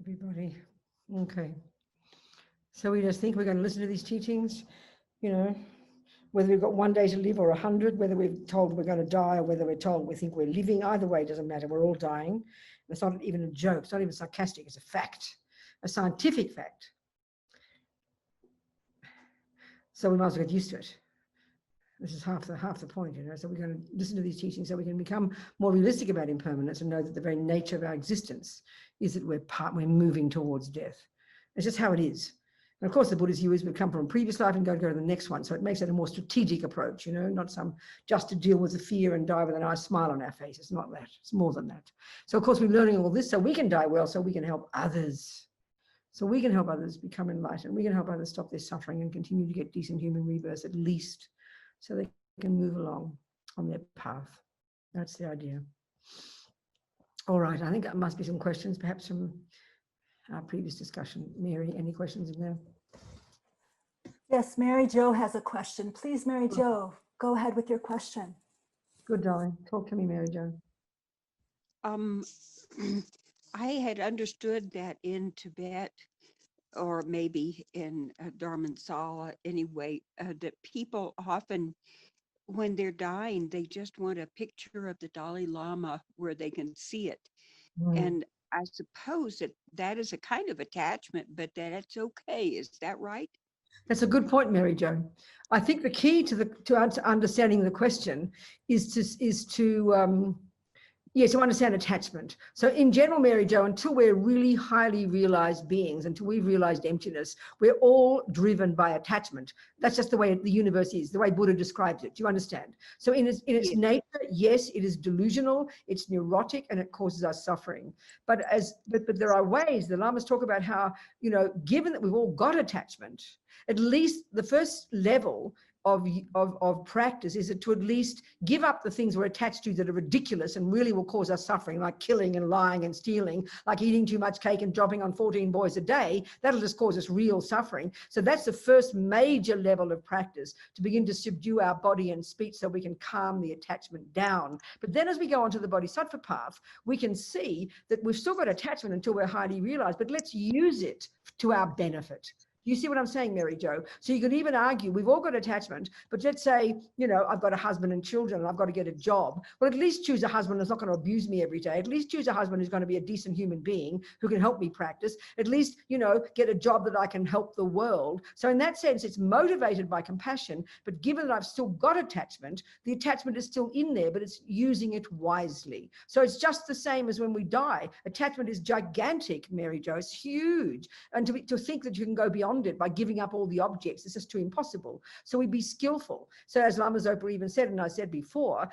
everybody. Okay. So we just think we're going to listen to these teachings, whether we've got 1 day to live or 100, whether we're told we're going to die or whether we're told we think we're living. Either way, it doesn't matter. We're all dying. It's not even a joke. It's not even sarcastic. It's a fact, a scientific fact. So we might as well get used to it. This is half the point, So we're going to listen to these teachings so we can become more realistic about impermanence and know that the very nature of our existence is that we're moving towards death. It's just how it is. And of course, the Buddha's view is we come from a previous life and go to the next one. So it makes it a more strategic approach, not just to deal with the fear and die with a nice smile on our face. It's not that. It's more than that. So of course, we're learning all this so we can die well, so we can help others. So we can help others become enlightened. We can help others stop their suffering and continue to get decent human rebirths at least, so they can move along on their path. That's the idea. All right, I think there must be some questions, perhaps from our previous discussion. Mary, any questions in there? Yes, Mary Jo has a question. Please, Mary Jo, go ahead with your question. Good, darling. Talk to me, Mary Jo. I had understood that in Tibet, or maybe in Dharmansala anyway, that people often, when they're dying, they just want a picture of the Dalai Lama where they can see it. And I suppose that is a kind of attachment, but that's okay. Is that right? That's a good point, Mary Jo. I think the key to understanding the question is to understand attachment. So in general, Mary Jo, until we're really highly realized beings, until we've realized emptiness, we're all driven by attachment. That's just the way the universe is, the way Buddha describes it. Do you understand? So in its nature, yes, it is delusional, it's neurotic, and it causes us suffering. But there are ways, the Lamas talk about how, given that we've all got attachment, at least the first level of practice is to at least give up the things we're attached to that are ridiculous and really will cause us suffering, like killing and lying and stealing, like eating too much cake and dropping on 14 boys a day. That'll just cause us real suffering. So that's the first major level of practice, to begin to subdue our body and speech so we can calm the attachment down. But then as we go onto the Bodhisattva path, we can see that we've still got attachment until we're highly realized, but let's use it to our benefit. You see what I'm saying, Mary Jo? So you could even argue we've all got attachment, but let's say, I've got a husband and children and I've got to get a job. Well, at least choose a husband that's not going to abuse me every day. At least choose a husband who's going to be a decent human being who can help me practice. At least, get a job that I can help the world. So in that sense, it's motivated by compassion, but given that I've still got attachment, the attachment is still in there, but it's using it wisely. So it's just the same as when we die. Attachment is gigantic, Mary Jo. It's huge. And to think that you can go beyond it by giving up all the objects, it's just too impossible. So we be skillful. So as Lama Zopa even said, and I said before,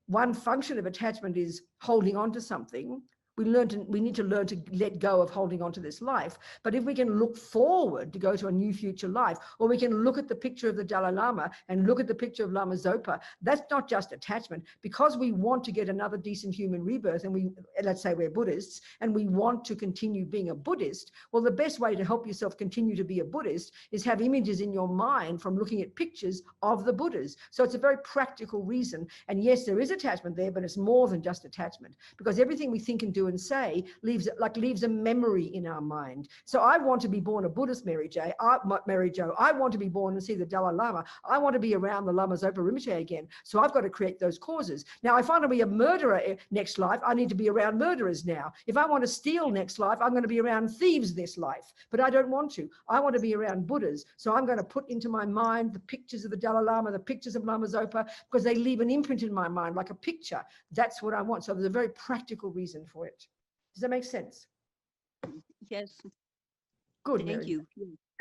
one function of attachment is holding on to something. We need to learn to let go of holding on to this life. But if we can look forward to go to a new future life, or we can look at the picture of the Dalai Lama and look at the picture of Lama Zopa, that's not just attachment. Because we want to get another decent human rebirth, and let's say we're Buddhists, and we want to continue being a Buddhist, well, the best way to help yourself continue to be a Buddhist is have images in your mind from looking at pictures of the Buddhas. So it's a very practical reason. And yes, there is attachment there, but it's more than just attachment, because everything we think and do and say leaves a memory in our mind. So I want to be born a Buddhist, Mary Jo. I want to be born and see the Dalai Lama. I want to be around the Lama Zopa Rinpoche again. So I've got to create those causes. Now, if I want to be a murderer next life, I need to be around murderers now. If I want to steal next life, I'm going to be around thieves this life. But I don't want to. I want to be around Buddhas. So I'm going to put into my mind the pictures of the Dalai Lama, the pictures of Lama Zopa, because they leave an imprint in my mind like a picture. That's what I want. So there's a very practical reason for it. Does that make sense? Yes. Good. Thank you.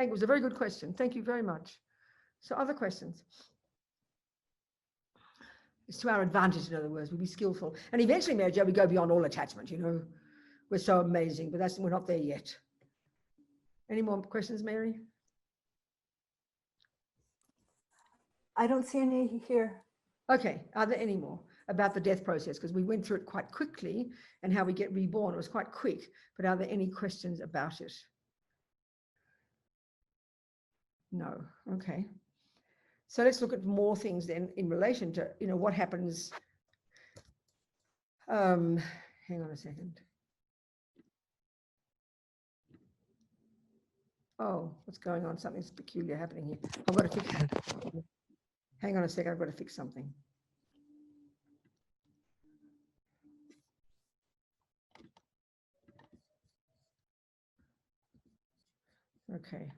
It was a very good question. Thank you very much. So other questions? It's to our advantage, in other words. We'll be skillful. And eventually, Mary Jo, we go beyond all attachment, We're so amazing, but we're not there yet. Any more questions, Mary? I don't see any here. Okay. Are there any more about the death process? Because we went through it quite quickly, and how we get reborn. It was quite quick. But are there any questions about it? No. Okay. So let's look at more things then in relation to, what happens. Hang on a second. Oh, what's going on? Something's peculiar happening here. I've got to fix it. Hang on a second. I've got to fix something. Okay.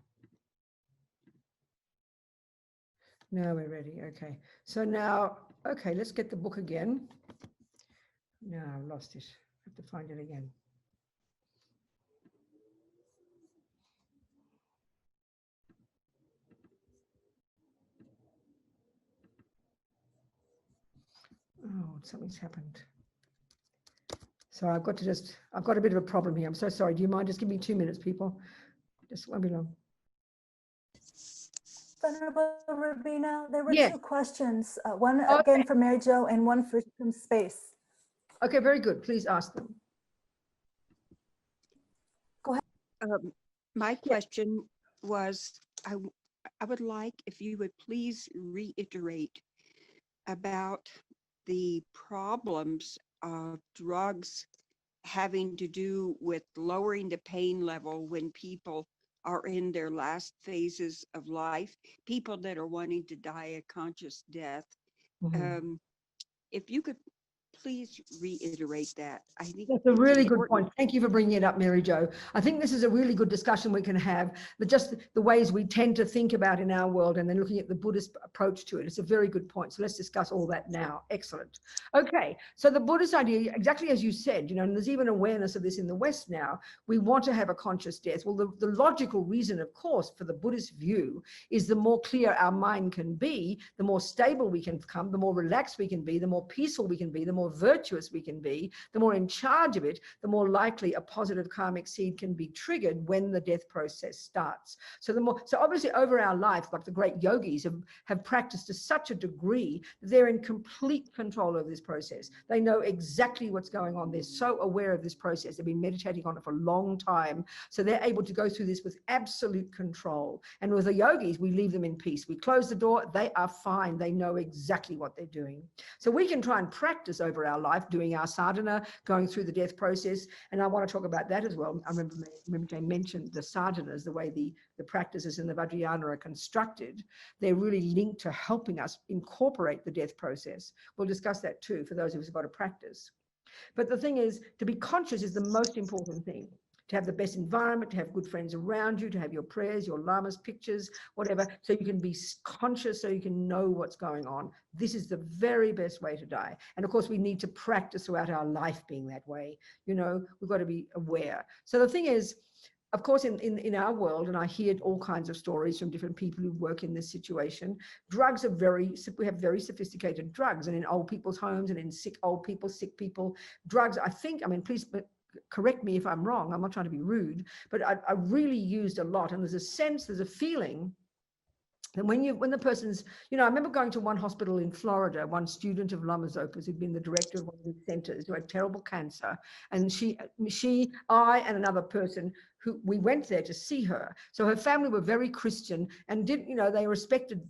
Now we're ready. Okay. So now, okay, let's get the book again. No, I've lost it. I have to find it again. Oh, something's happened. So I've got a bit of a problem here. I'm so sorry. Do you mind just give me 2 minutes, people? Just won't be long. Venerable Robina, there were Yes. 2 questions, one Okay. again for Mary Jo and one for some space. Okay, very good. Please ask them. My question was, I would like if you would please reiterate about the problems of drugs having to do with lowering the pain level when people are in their last phases of life, people that are wanting to die a conscious death. Mhm. If you could please reiterate that. I think That's a it's really good important. point. Thank you for bringing it up, Mary Jo. I think this is a really good discussion we can have, but just the ways we tend to think about in our world and then looking at the Buddhist approach to it. It's a very good point. So let's discuss all that now. Excellent. Okay. So the Buddhist idea, exactly as you said, and there's even awareness of this in the West now, we want to have a conscious death. Well, the logical reason, of course, for the Buddhist view is the more clear our mind can be, the more stable we can become, the more relaxed we can be, the more peaceful we can be, the more virtuous we can be, the more in charge of it, the more likely a positive karmic seed can be triggered when the death process starts. So obviously over our life, like the great yogis have practiced to such a degree that they're in complete control of this process. They know exactly what's going on. They're so aware of this process. They've been meditating on it for a long time. So they're able to go through this with absolute control. And with the yogis, we leave them in peace. We close the door, they are fine. They know exactly what they're doing. So we can try and practice over our life, doing our sadhana, going through the death process. And I want to talk about that as well. I remember Jane mentioned the sadhanas, the way the practices in the Vajrayana are constructed. They're really linked to helping us incorporate the death process. We'll discuss that too for those of us who've got to practice. But the thing is, to be conscious is the most important thing. To have the best environment, to have good friends around you, to have your prayers, your lamas, pictures, whatever, so you can be conscious, so you can know what's going on. This is the very best way to die. And of course, we need to practice throughout our life being that way. We've got to be aware. So the thing is, of course, in our world, and I hear all kinds of stories from different people who work in this situation, drugs are we have very sophisticated drugs, and in old people's homes and in sick people, drugs, please correct me if I'm wrong. I'm not trying to be rude, but I really used a lot. And there's a feeling that when the person's, I remember going to one hospital in Florida, one student of Lama Zopa's who'd been the director of one of the centers, who had terrible cancer. And I and another person who we went there to see her. So her family were very Christian and they respected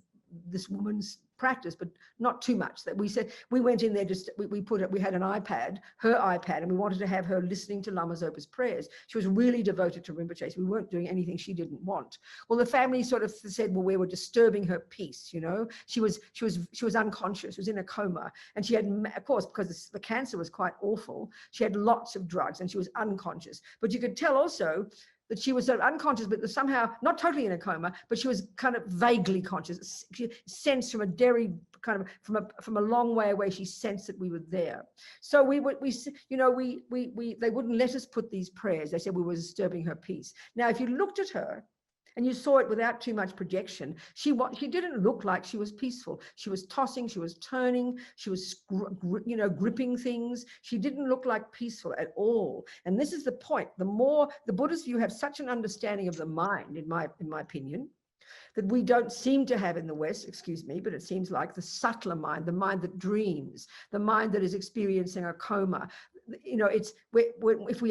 this woman's practice, but not too much. That we said, we went in there, just we had an iPad, her iPad, and we wanted to have her listening to Lama Zopa's prayers. She was really devoted to Rinpoche. So we weren't doing anything she didn't want. Well, the family sort of said, well, we were disturbing her peace. She was unconscious. She was in a coma, and she had, of course, because the cancer was quite awful, she had lots of drugs and she was unconscious. But you could tell also that she was sort of unconscious, but somehow not totally in a coma, but she was kind of vaguely conscious. She sensed from from a long way away, she sensed that we were there. So they wouldn't let us put these prayers. They said we were disturbing her peace. Now, if you looked at her, and you saw it without too much projection, she didn't look like she was peaceful. She was tossing, she was turning, she was gripping things. She didn't look like peaceful at all. And this is the point. The Buddhist view have such an understanding of the mind, in my opinion, that we don't seem to have in the West, excuse me, but it seems like the subtler mind, the mind that dreams, the mind that is experiencing a coma, it's if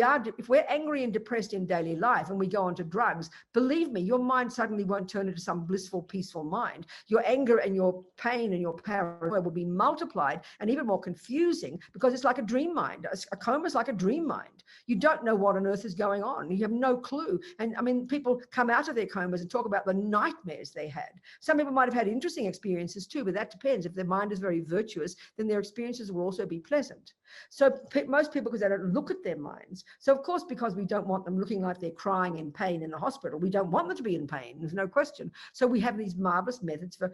we're angry and depressed in daily life and we go onto drugs, believe me, your mind suddenly won't turn into some blissful, peaceful mind. Your anger and your pain and your paranoia will be multiplied and even more confusing, because it's like a dream mind. A coma is like a dream mind. You don't know what on earth is going on. You have no clue. And I mean, people come out of their comas and talk about the nightmares they had. Some people might have had interesting experiences too, but that depends. If their mind is very virtuous, then their experiences will also be pleasant. So most people, because they don't look at their minds. So of course, because we don't want them looking like they're crying in pain in the hospital, we don't want them to be in pain. There's no question. So we have these marvelous methods for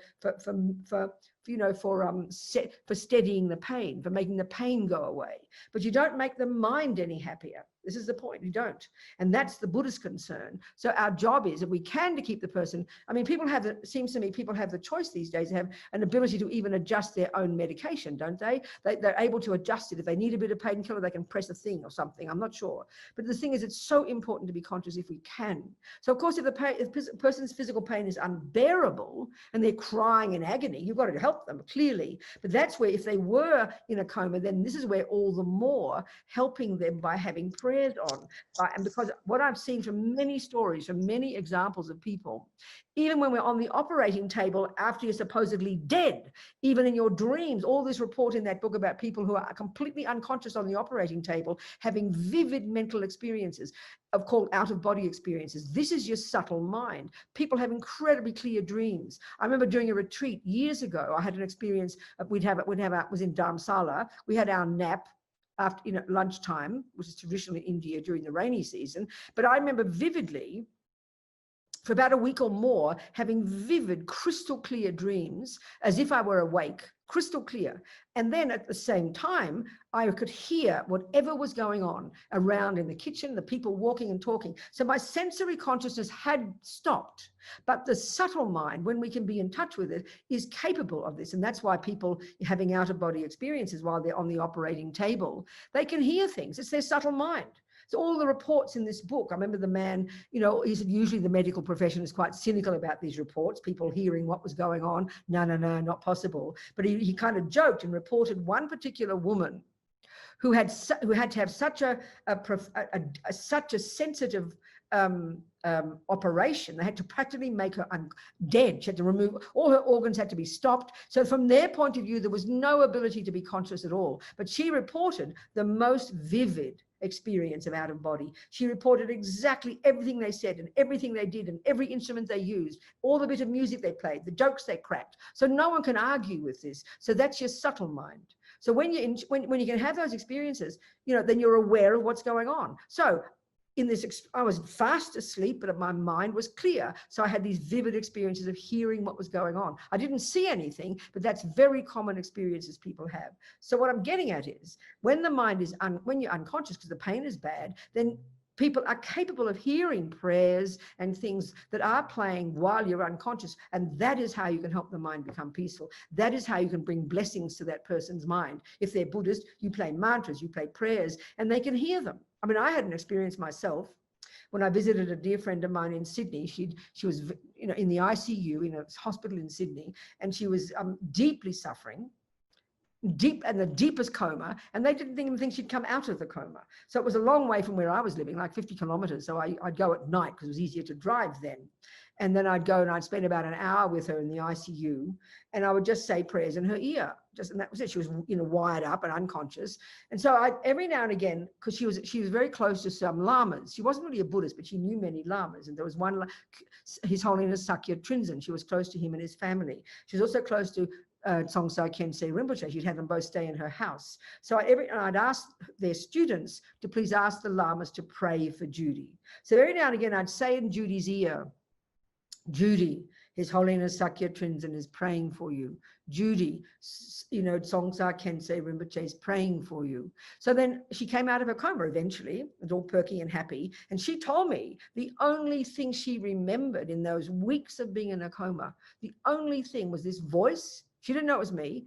steadying the pain, for making the pain go away. But you don't make the mind any happier. This is the point. You don't. And that's the Buddhist concern. So our job is, if we can, to keep the person, I mean, it seems to me people have the choice these days. They have an ability to even adjust their own medication, don't they? They're able to adjust it. If they need a bit of painkiller, they can press a thing or something. I'm not sure. But the thing is, it's so important to be conscious if we can. So of course, if the person's physical pain is unbearable and they're crying in agony, you've got to help them, clearly. But that's where, if they were in a coma, then this is where all the more helping them by having prayers on. And because what I've seen from many stories, from many examples of people, even when we're on the operating table after you're supposedly dead, even in your dreams, all this report in that book about people who are completely unconscious on the operating table, having vivid mental experiences called out-of-body experiences. This is your subtle mind. People have incredibly clear dreams. I remember doing a retreat years ago. I had an experience. It was in Dharamsala. We had our nap after lunchtime, which is traditionally in India during the rainy season. But I remember vividly, for about a week or more, having vivid, crystal clear dreams as if I were awake, crystal clear. And then at the same time, I could hear whatever was going on around in the kitchen, the people walking and talking. So my sensory consciousness had stopped, but the subtle mind, when we can be in touch with it, is capable of this. And that's why people having out-of-body experiences while they're on the operating table, they can hear things. It's their subtle mind. So all the reports in this book, I remember the man, he said usually the medical profession is quite cynical about these reports, people hearing what was going on. No, not possible. But he kind of joked and reported one particular woman who had to have such a sensitive operation. They had to practically make her dead. She had to remove, all her organs had to be stopped. So from their point of view, there was no ability to be conscious at all. But she reported the most vivid experience of out of body. She reported exactly everything they said and everything they did and every instrument they used, all the bit of music they played, the jokes they cracked. So no one can argue with this. So that's your subtle mind. So when you can have those experiences, then you're aware of what's going on. So in this, I was fast asleep, but my mind was clear. So I had these vivid experiences of hearing what was going on. I didn't see anything, but that's very common experiences people have. So what I'm getting at is, when the mind is, when you're unconscious because the pain is bad, then people are capable of hearing prayers and things that are playing while you're unconscious. And that is how you can help the mind become peaceful. That is how you can bring blessings to that person's mind. If they're Buddhist, you play mantras, you play prayers, and they can hear them. I mean, I had an experience myself when I visited a dear friend of mine in Sydney. She was, in the ICU in a hospital in Sydney, and she was deeply suffering, deep and the deepest coma, and they didn't even think she'd come out of the coma. So it was a long way from where I was living, like 50 kilometers. So I'd go at night because it was easier to drive then. And then I'd go and I'd spend about an hour with her in the ICU, and I would just say prayers in her ear. And that was it. She was, wired up and unconscious. And so every now and again, because she was very close to some lamas. She wasn't really a Buddhist, but she knew many lamas. And there was one, His Holiness Sakya Trinzen. She was close to him and his family. She was also close to Tsongsa Khyentse Rinpoche. She'd have them both stay in her house. So I'd ask their students to please ask the lamas to pray for Judy. So every now and again, I'd say in Judy's ear, Judy, His Holiness Sakya Trinzen is praying for you. Judy, Tsongsa Khyentse Rinpoche is praying for you. So then she came out of her coma eventually, and all perky and happy. And she told me the only thing she remembered in those weeks of being in a coma, the only thing was this voice. She didn't know it was me,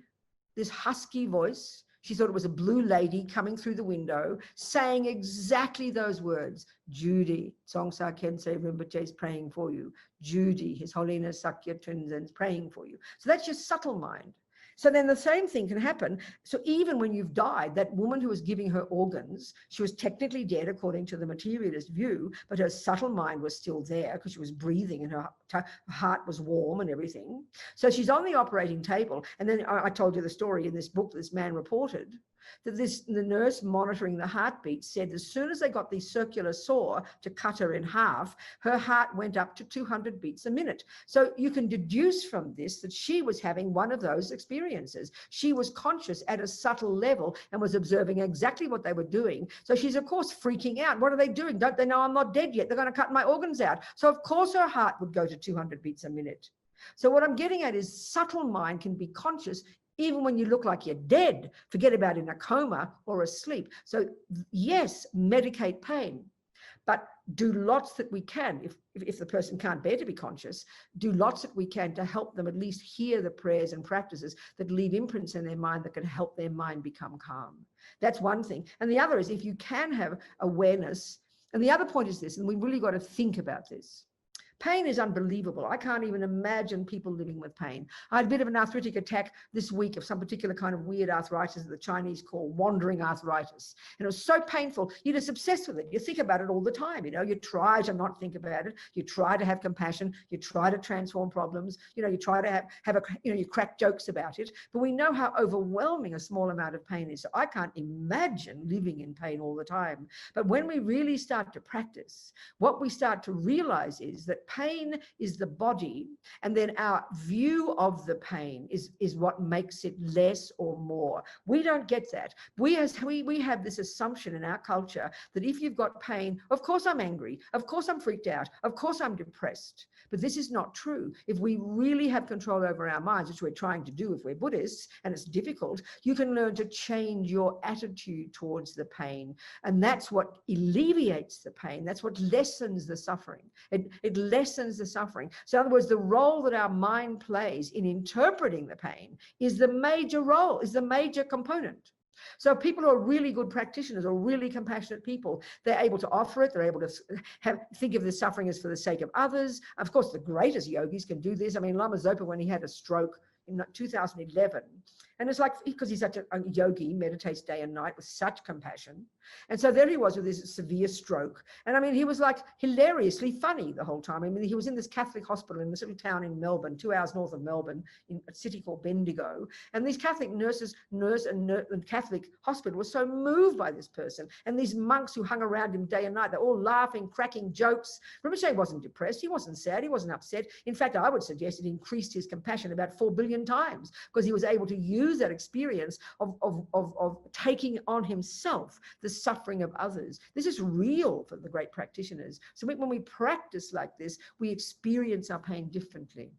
this husky voice. She thought it was a blue lady coming through the window, saying exactly those words. Judy, Tsongsa Khyentse Rinpoche is praying for you. Judy, His Holiness Sakya Trinzen is praying for you. So that's your subtle mind. So then the same thing can happen. So even when you've died, that woman who was giving her organs, she was technically dead according to the materialist view, but her subtle mind was still there because she was breathing and her heart was warm and everything. So she's on the operating table. And then I told you the story in this book, this man reported that the nurse monitoring the heartbeat said as soon as they got the circular saw to cut her in half, her heart went up to 200 beats a minute. So you can deduce from this that she was having one of those experiences. She was conscious at a subtle level and was observing exactly what they were doing. So she's, of course, freaking out. What are they doing? Don't they know I'm not dead yet? They're going to cut my organs out. So, of course, her heart would go to 200 beats a minute. So what I'm getting at is subtle mind can be conscious even when you look like you're dead. Forget about in a coma or asleep. So yes, medicate pain, but do lots that we can. If the person can't bear to be conscious, do lots that we can to help them at least hear the prayers and practices that leave imprints in their mind that can help their mind become calm. That's one thing. And the other is if you can have awareness. And the other point is this, and we've really got to think about this. Pain is unbelievable. I can't even imagine people living with pain. I had a bit of an arthritic attack this week of some particular kind of weird arthritis that the Chinese call wandering arthritis. And it was so painful. You're just obsessed with it. You think about it all the time. You try to not think about it. You try to have compassion. You try to transform problems. You try to have you crack jokes about it. But we know how overwhelming a small amount of pain is. So I can't imagine living in pain all the time. But when we really start to practice, what we start to realize is that pain is the body, and then our view of the pain is what makes it less or more. We don't get that. We have this assumption in our culture that if you've got pain, of course I'm angry, of course I'm freaked out, of course I'm depressed. But this is not true. If we really have control over our minds, which we're trying to do if we're Buddhists, and it's difficult, you can learn to change your attitude towards the pain. And that's what alleviates the pain. That's what lessens the suffering. It lessens the suffering. So in other words, the role that our mind plays in interpreting the pain is the major role, is the major component. So people who are really good practitioners or really compassionate people, they're able to offer it. They're able to think of the suffering as for the sake of others. Of course, the greatest yogis can do this. I mean, Lama Zopa, when he had a stroke in 2011, and it's like, because he's such a yogi, meditates day and night with such compassion. And so there he was with this severe stroke. And I mean, he was like hilariously funny the whole time. I mean, he was in this Catholic hospital in this little town in Melbourne, 2 hours north of Melbourne, in a city called Bendigo. And these Catholic nurse and Catholic hospital was so moved by this person. And these monks who hung around him day and night, they're all laughing, cracking jokes. Rinpoche wasn't depressed. He wasn't sad. He wasn't upset. In fact, I would suggest it increased his compassion about 4 billion times because he was able to use that experience of taking on himself the suffering of others. This is real for the great practitioners. So when we practice like this, we experience our pain differently.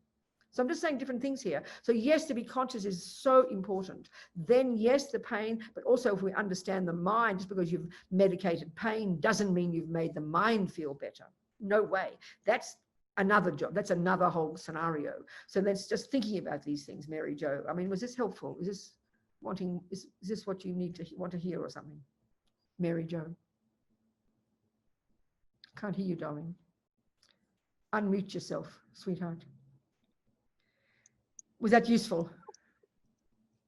So I'm just saying different things here. So yes, to be conscious is so important. Then yes, the pain, but also if we understand the mind, just because you've medicated pain doesn't mean you've made the mind feel better. No way. That's another job. That's another whole scenario. So let's just thinking about these things, Mary Jo. I mean, was this helpful? Is this is this what you want to hear or something? Mary Jo. Can't hear you, darling. Unmute yourself, sweetheart. Was that useful?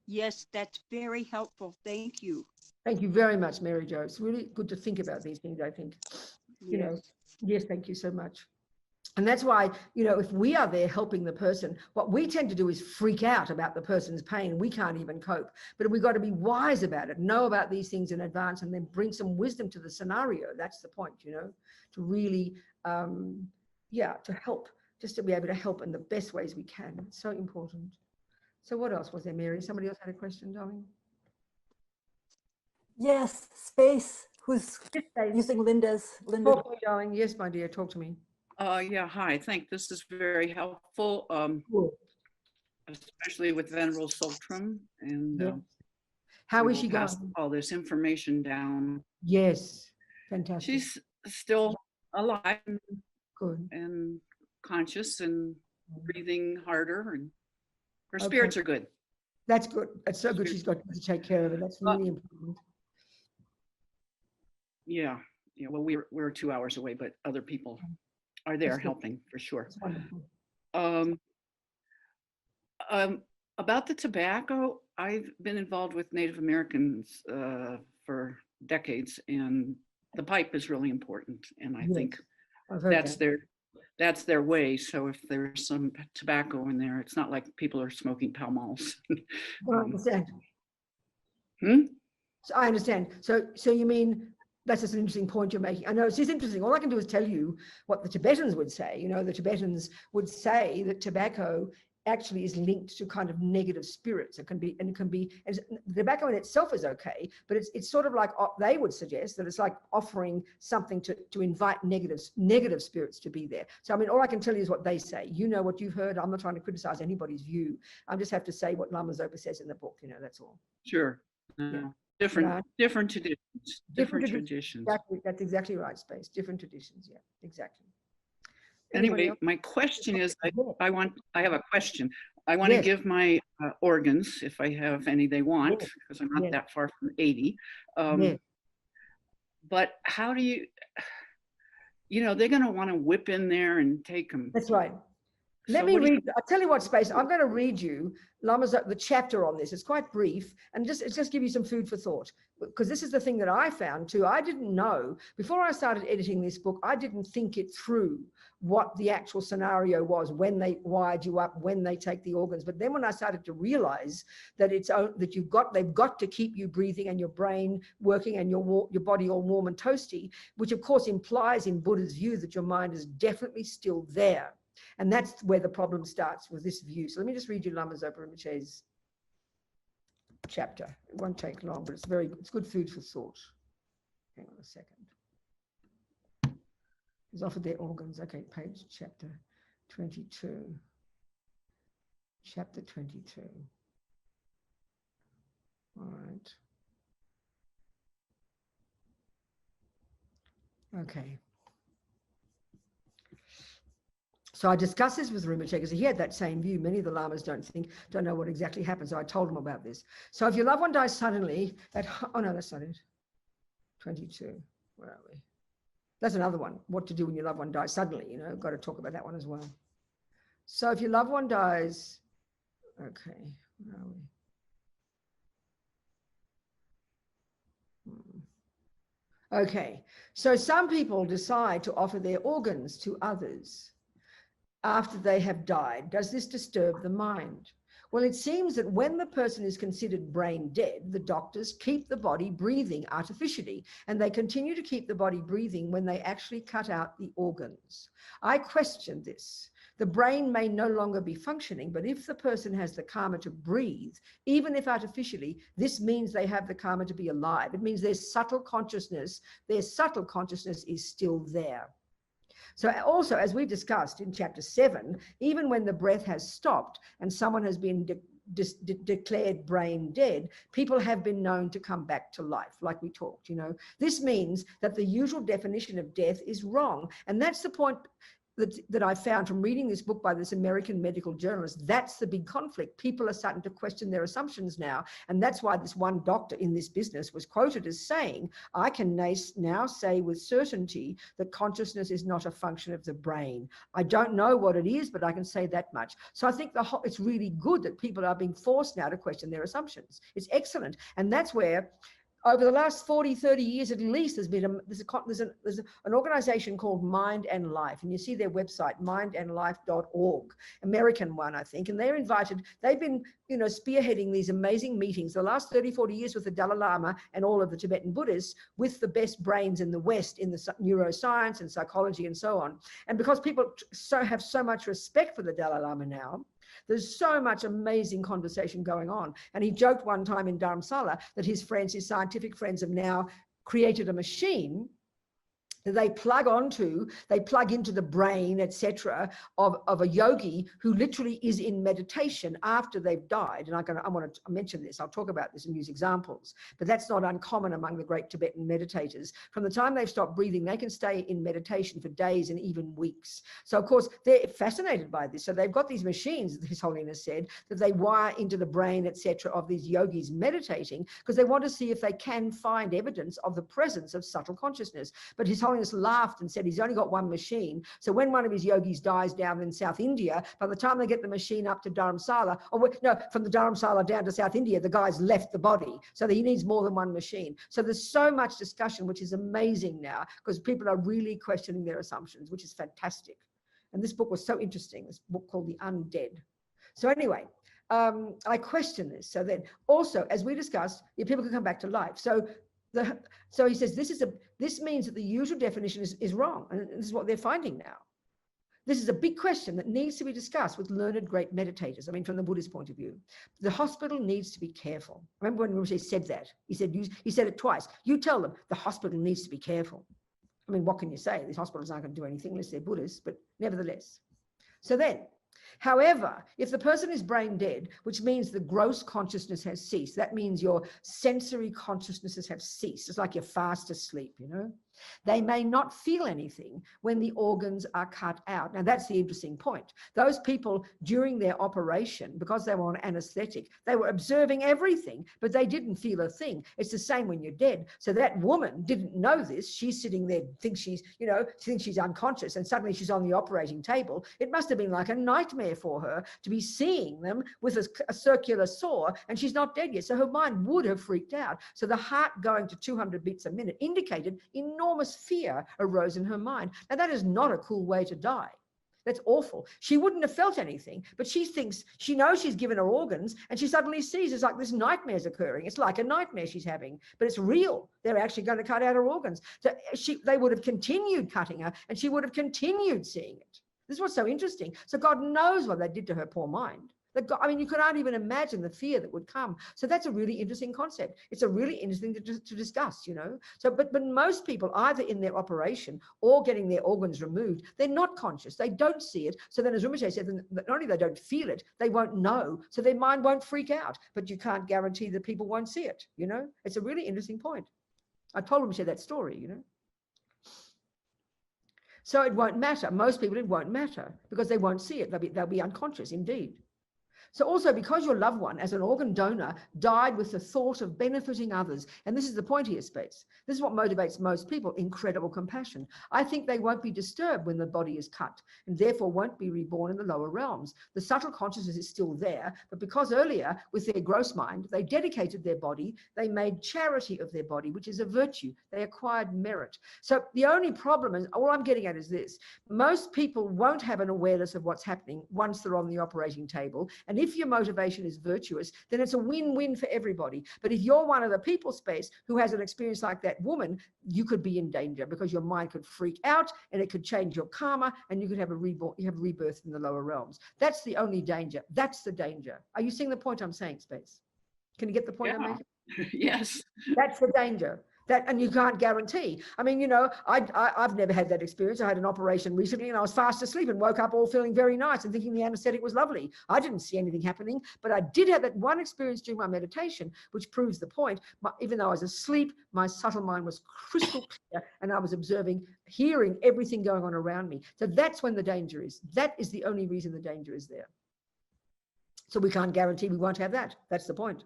Yes, that's very helpful. Thank you. Thank you very much, Mary Jo. It's really good to think about these things, I think. Yes, thank you so much. And that's why, if we are there helping the person, what we tend to do is freak out about the person's pain. We can't even cope. But we've got to be wise about it, know about these things in advance, and then bring some wisdom to the scenario. That's the point, to really, to help, just to be able to help in the best ways we can. It's so important. So what else was there, Mary? Somebody else had a question, darling? Yes, Space, who's Yes, Dave. using Linda. Talk to me, darling. Yes, my dear, talk to me. Yeah, hi. I think this is very helpful, Cool. especially with Venerable Sultram. And Yeah. How is she pass going? all this information down. Yes, fantastic. She's still alive Good. and conscious and breathing harder, and her Okay. spirits are good. That's good. That's so good. She's got to take care of it. That's really important. Yeah. Well, we're 2 hours away, but other people are there That's good. helping for sure. That's wonderful. Um, About the tobacco, I've been involved with Native Americans for decades, and the pipe is really important. And I Yes, think I've heard that's that. that's their way. So if there's some tobacco in there, it's not like people are smoking Pall Malls. Well, I understand. Hmm? So I understand. So you mean that's just an interesting point you're making. I know it's just interesting. All I can do is tell you what the Tibetans would say. You know, the Tibetans would say that tobacco actually is linked to kind of negative spirits. It can be, and tobacco in itself is okay, but it's sort of like they would suggest that it's like offering something to invite negative spirits to be there. So I mean, all I can tell you is what they say. You know what you've heard. I'm not trying to criticize anybody's view. I just have to say what Lama Zopa says in the book. You know, that's all. Sure. Yeah. Different traditions. Different Traditions. Exactly, that's exactly right, Space. Different traditions, yeah, exactly. Anyway, my question is, I have a question. I want to Yes. give my organs, if I have any they want, Yes. because I'm not Yes. that far from 80. Yes. But how do they're going to want to whip in there and take them. That's right. Let So me what do you- read, I'll tell you what, Space, I'm going to read you the chapter on this. It's quite brief, and just give you some food for thought, because this is the thing that I found too. I didn't know, before I started editing this book, I didn't think it through what the actual scenario was when they wired you up, when they take the organs. But then when I started to realize that they've got to keep you breathing and your brain working and your body all warm and toasty, which of course implies in Buddha's view that your mind is definitely still there. And that's where the problem starts with this view. So let me just read you Lama Zopa Rinpoche's chapter. It won't take long, but it's good food for thought. Hang on a second. He's offered their organs. Okay, chapter 22. Chapter 22. All right. Okay. So I discussed this with Rinpoche because he had that same view. Many of the lamas don't know what exactly happened. So I told him about this. So if your loved one dies suddenly, oh no, that's not it. 22. Where are we? That's another one. What to do when your loved one dies suddenly? You know, got to talk about that one as well. So if your loved one dies, okay, where are we? Okay, so some people decide to offer their organs to others after they have died. Does this disturb the mind? Well, it seems that when the person is considered brain dead, the doctors keep the body breathing artificially, and they continue to keep the body breathing when they actually cut out the organs. I question this. The brain may no longer be functioning, but if the person has the karma to breathe, even if artificially, this means they have the karma to be alive. It means their subtle consciousness is still there. So also, as we discussed in chapter 7, even when the breath has stopped and someone has been declared brain dead, people have been known to come back to life, like we talked, you know. This means that the usual definition of death is wrong. And that's the point that I found from reading this book by this American medical journalist. That's the big conflict. People are starting to question their assumptions now. And that's why this one doctor in this business was quoted as saying, I can now say with certainty that consciousness is not a function of the brain. I don't know what it is, but I can say that much. So I think it's really good that people are being forced now to question their assumptions. It's excellent. And that's where over the last 40, 30 years at least, there's an organization called Mind and Life, and you see their website, mindandlife.org, American one, I think, and they've been, spearheading these amazing meetings the last 30, 40 years with the Dalai Lama and all of the Tibetan Buddhists with the best brains in the West in the neuroscience and psychology and so on. And because people have so much respect for the Dalai Lama now, there's so much amazing conversation going on. And he joked one time in Dharamsala that his scientific friends have now created a machine that they plug into the brain, etc., of a yogi who literally is in meditation after they've died. And I want to mention this. I'll talk about this and use examples. But that's not uncommon among the great Tibetan meditators. From the time they've stopped breathing, they can stay in meditation for days and even weeks. So, of course, they're fascinated by this. So they've got these machines, His Holiness said, that they wire into the brain, etc., of these yogis meditating, because they want to see if they can find evidence of the presence of subtle consciousness. But His Holiness Holiness laughed and said he's only got one machine. So when one of his yogis dies down in South India, by the time they get the machine up to Dharamsala, or no, from the Dharamsala down to South India, the guy's left the body. So that he needs more than one machine. So there's so much discussion, which is amazing now, because people are really questioning their assumptions, which is fantastic. And this book was so interesting, this book called The Undead. So anyway, I question this. So then also, as we discussed, people can come back to life. So he says, this means that the usual definition is wrong. And this is what they're finding now. This is a big question that needs to be discussed with learned great meditators. I mean, from the Buddhist point of view, the hospital needs to be careful. Remember when Rinpoche said that? He said it twice. You tell them the hospital needs to be careful. I mean, what can you say? These hospitals aren't going to do anything unless they're Buddhists, but nevertheless. So then, however, if the person is brain dead, which means the gross consciousness has ceased, that means your sensory consciousnesses have ceased. It's like you're fast asleep, you know. They may not feel anything when the organs are cut out. Now, that's the interesting point. Those people during their operation, because they were on anesthetic, they were observing everything, but they didn't feel a thing. It's the same when you're dead. So that woman didn't know this. She's sitting there, thinks she's unconscious, and suddenly she's on the operating table. It must have been like a nightmare for her to be seeing them with a circular saw, and she's not dead yet. So her mind would have freaked out. So the heart going to 200 beats a minute indicated enormous fear arose in her mind. Now, that is not a cool way to die. That's awful. She wouldn't have felt anything, but she knows she's given her organs, and she suddenly sees it's like this nightmare's occurring. It's like a nightmare she's having, but it's real. They're actually going to cut out her organs. So they would have continued cutting her, and she would have continued seeing it. This is what's so interesting. So God knows what they did to her poor mind. I mean, you can't even imagine the fear that would come. So that's a really interesting concept. It's a really interesting to discuss, you know. So, but most people, either in their operation or getting their organs removed, they're not conscious. They don't see it. So then, as Rinpoche said, not only they don't feel it, they won't know. So their mind won't freak out. But you can't guarantee that people won't see it, you know. It's a really interesting point. I told Rinpoche that story, you know. So it won't matter. Most people, it won't matter because they won't see it. They'll be unconscious indeed. So also, because your loved one as an organ donor died with the thought of benefiting others, and this is the point here, Space, this is what motivates most people, incredible compassion. I think they won't be disturbed when the body is cut and therefore won't be reborn in the lower realms. The subtle consciousness is still there, but because earlier with their gross mind, they dedicated their body, they made charity of their body, which is a virtue. They acquired merit. So the only problem is, all I'm getting at is this, most people won't have an awareness of what's happening once they're on the operating table. And if your motivation is virtuous, then it's a win-win for everybody. But if you're one of the people, Space, who has an experience like that woman, you could be in danger because your mind could freak out and it could change your karma and you could have a rebirth in the lower realms. That's the only danger. That's the danger. Are you seeing the point I'm saying, Space? Can you get the point I'm making? Yes. That's the danger. And you can't guarantee. I mean, you know, I've never had that experience. I had an operation recently and I was fast asleep and woke up all feeling very nice and thinking the anesthetic was lovely. I didn't see anything happening, but I did have that one experience during my meditation, which proves the point. Even though I was asleep, my subtle mind was crystal clear and I was observing, hearing everything going on around me. So that's when the danger is. That is the only reason the danger is there. So we can't guarantee we won't have that. That's the point.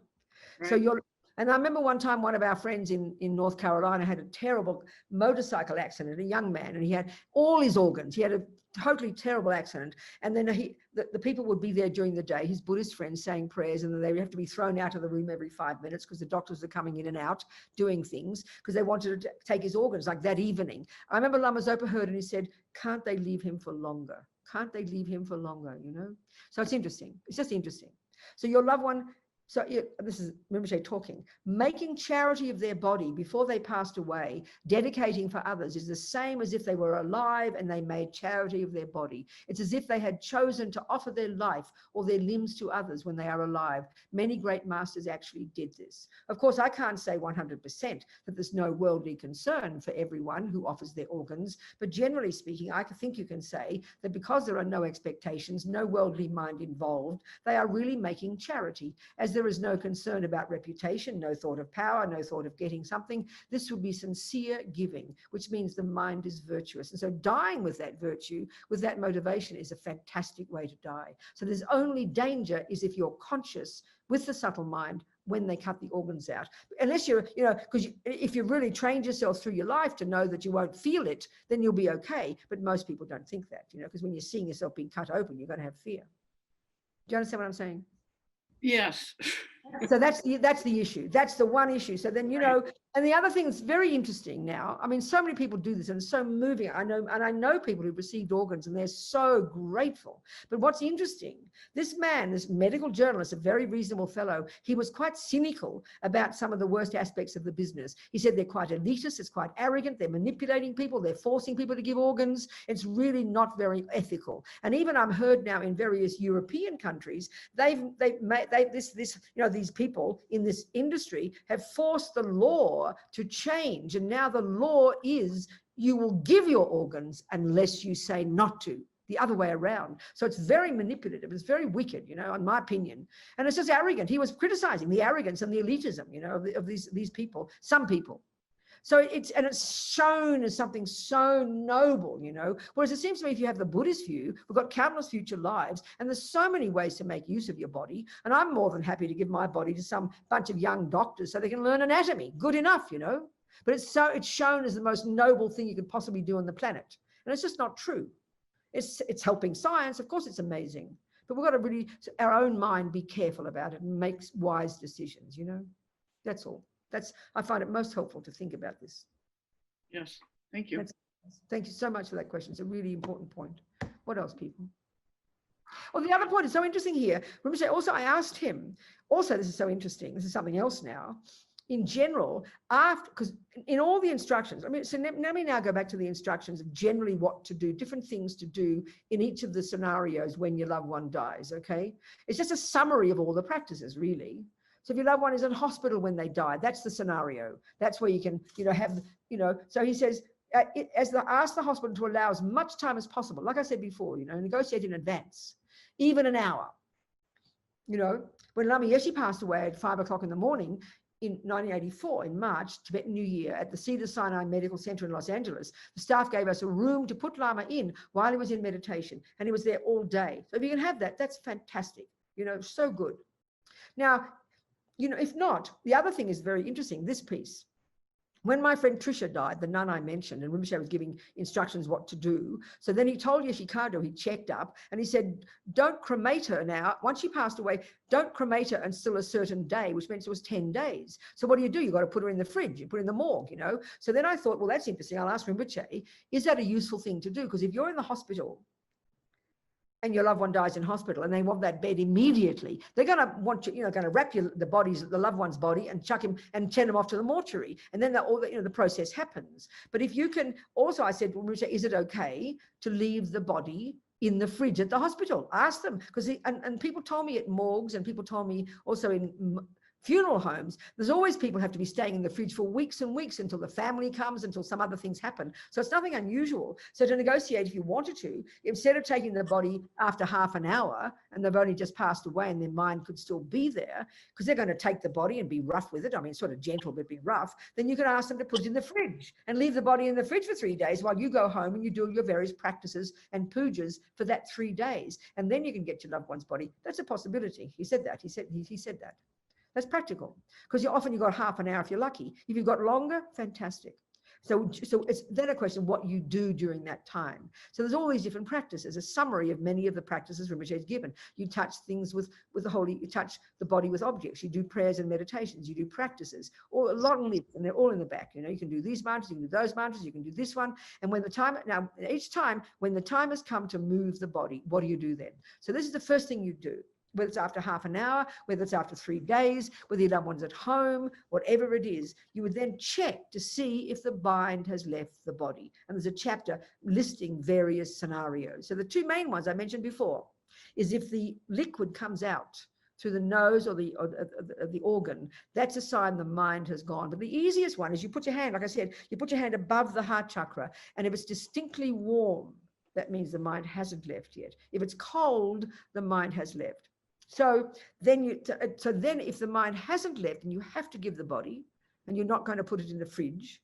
Right. So and I remember one time one of our friends in North Carolina had a terrible motorcycle accident, a young man, and he had all his organs. He had a totally terrible accident. And then the people would be there during the day, his Buddhist friends saying prayers, and then they would have to be thrown out of the room every 5 minutes because the doctors are coming in and out doing things because they wanted to take his organs like that evening. I remember Lama Zopa heard and he said, can't they leave him for longer? Can't they leave him for longer, you know? So it's interesting. It's just interesting. So your loved one, so this is Rinpoche talking, making charity of their body before they passed away, dedicating for others is the same as if they were alive and they made charity of their body. It's as if they had chosen to offer their life or their limbs to others when they are alive. Many great masters actually did this. Of course, I can't say 100% that there's no worldly concern for everyone who offers their organs, but generally speaking, I think you can say that because there are no expectations, no worldly mind involved, they are really making charity, as there there is no concern about reputation, no thought of power, no thought of getting something. This would be sincere giving, which means the mind is virtuous. And so dying with that virtue, with that motivation, is a fantastic way to die. So there's only danger is if you're conscious with the subtle mind when they cut the organs out. Unless you're, because if you've really trained yourself through your life to know that you won't feel it, then you'll be okay. But most people don't think that, because when you're seeing yourself being cut open, you're going to have fear. Do you understand what I'm saying? Yes. So that's the issue. That's the one issue. So then, and the other thing that's very interesting now, I mean, so many people do this and it's so moving. I know people who've received organs and they're so grateful. But what's interesting, this man, this medical journalist, a very reasonable fellow, he was quite cynical about some of the worst aspects of the business. He said they're quite elitist, it's quite arrogant, they're manipulating people, they're forcing people to give organs. It's really not very ethical. And even I'm heard now in various European countries, these people in this industry have forced the law to change. And now the law is you will give your organs unless you say not to, the other way around. So it's very manipulative. It's very wicked, in my opinion. And it's just arrogant. He was criticizing the arrogance and the elitism, of these people, some people. So it's shown as something so noble, whereas it seems to me if you have the Buddhist view, we've got countless future lives and there's so many ways to make use of your body. And I'm more than happy to give my body to some bunch of young doctors so they can learn anatomy. Good enough, but it's shown as the most noble thing you could possibly do on the planet. And it's just not true. It's helping science. Of course, it's amazing, but we've got to really, our own mind, be careful about it and make wise decisions, that's all. I find it most helpful to think about this. Yes, thank you. Thank you so much for that question. It's a really important point. What else, people? Well, the other point is so interesting here. Also, I asked him, also, this is so interesting. This is something else now. In general, because in all the instructions, so let me now go back to the instructions of generally what to do, different things to do in each of the scenarios when your loved one dies, okay? It's just a summary of all the practices, really. So if your loved one is in hospital when they die, that's the scenario. That's where you can, so he says, ask the hospital to allow as much time as possible. Like I said before, negotiate in advance, even an hour. When Lama Yeshe passed away at 5 o'clock in the morning in 1984, in March, Tibetan New Year, at the Cedars-Sinai Medical Center in Los Angeles, the staff gave us a room to put Lama in while he was in meditation, and he was there all day. So if you can have that, that's fantastic, so good. Now, if not, the other thing is very interesting, this piece. When my friend Trisha died, the nun I mentioned, and Rinpoche was giving instructions what to do. So then he told Yeshe Kado, he checked up and he said, don't cremate her now. Once she passed away, don't cremate her until a certain day, which meant it was 10 days. So what do? You've got to put her in the fridge, you put her in the morgue, So then I thought, well, that's interesting. I'll ask Rinpoche, is that a useful thing to do? Because if you're in the hospital and your loved one dies in hospital and they want that bed immediately, they're going to want you, going to wrap the loved one's body and chuck him and send him off to the mortuary. And then the process happens. But if you can also, I said, well, is it okay to leave the body in the fridge at the hospital? Ask them, because and people told me at morgues, and people told me also in funeral homes, there's always people have to be staying in the fridge for weeks and weeks until the family comes, until some other things happen. So it's nothing unusual. So to negotiate, if you wanted to, instead of taking the body after half an hour and they've only just passed away and their mind could still be there, because they're going to take the body and be rough with it, I mean, sort of gentle but be rough, then you can ask them to put it in the fridge and leave the body in the fridge for 3 days while you go home and you do your various practices and pujas for that 3 days. And then you can get your loved one's body. That's a possibility. He said that. He said that. That's practical, because you've got half an hour if you're lucky. If you've got longer, fantastic. So it's then a question of what you do during that time. So there's all these different practices, a summary of many of the practices Rinpoche has given. You touch things with the holy, you touch the body with objects, you do prayers and meditations, you do practices, all a long list, and they're all in the back. You can do these mantras, you can do those mantras, you can do this one. And each time, when the time has come to move the body, what do you do then? So this is the first thing you do. Whether it's after half an hour, whether it's after 3 days, whether your loved one's at home, whatever it is, you would then check to see if the mind has left the body. And there's a chapter listing various scenarios. So the two main ones I mentioned before is if the liquid comes out through the nose or the organ, that's a sign the mind has gone. But the easiest one is you put your hand, like I said, you put your hand above the heart chakra, and if it's distinctly warm, that means the mind hasn't left yet. If it's cold, the mind has left. So then if the mind hasn't left and you have to give the body and you're not going to put it in the fridge,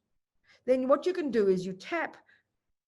then what you can do is you tap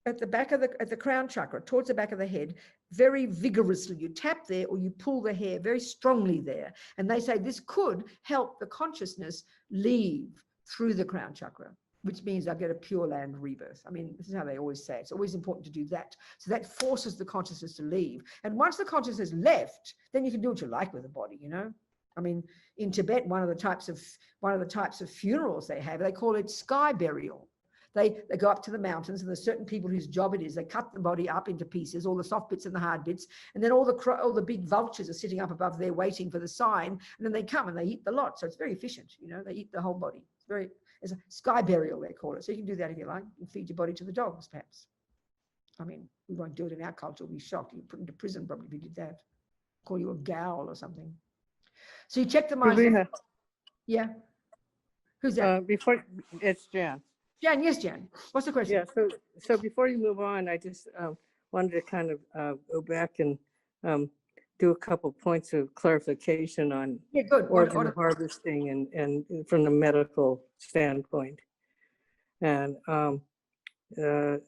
at the back of the crown chakra, towards the back of the head, very vigorously. You tap there or you pull the hair very strongly there. And they say this could help the consciousness leave through the crown chakra, which means I get a pure land rebirth. I mean, this is how they always say it. It's always important to do that. So that forces the consciousness to leave. And once the consciousness left, then you can do what you like with the body, you know? I mean, in Tibet, one of the types of funerals they have, they call it sky burial. They go up to the mountains, and there's certain people whose job it is. They cut the body up into pieces, all the soft bits and the hard bits, and then all the big vultures are sitting up above there waiting for the sign, and then they come and they eat the lot. So it's very efficient, you know. They eat the whole body. It's a sky burial, they call it. So you can do that if you like. You can feed your body to the dogs, perhaps. I mean, we won't do it in our culture. We'll be shocked. You'll put into prison probably if you did that. Call you a gal or something. So you check the mind. Robina, Yeah. Who's that? before it's Jan. Jan, yes, Jan. What's the question? Yeah. So before you move on, I just wanted to kind of go back and do a couple points of clarification on Yeah, good. organ harvesting and from the medical standpoint. And there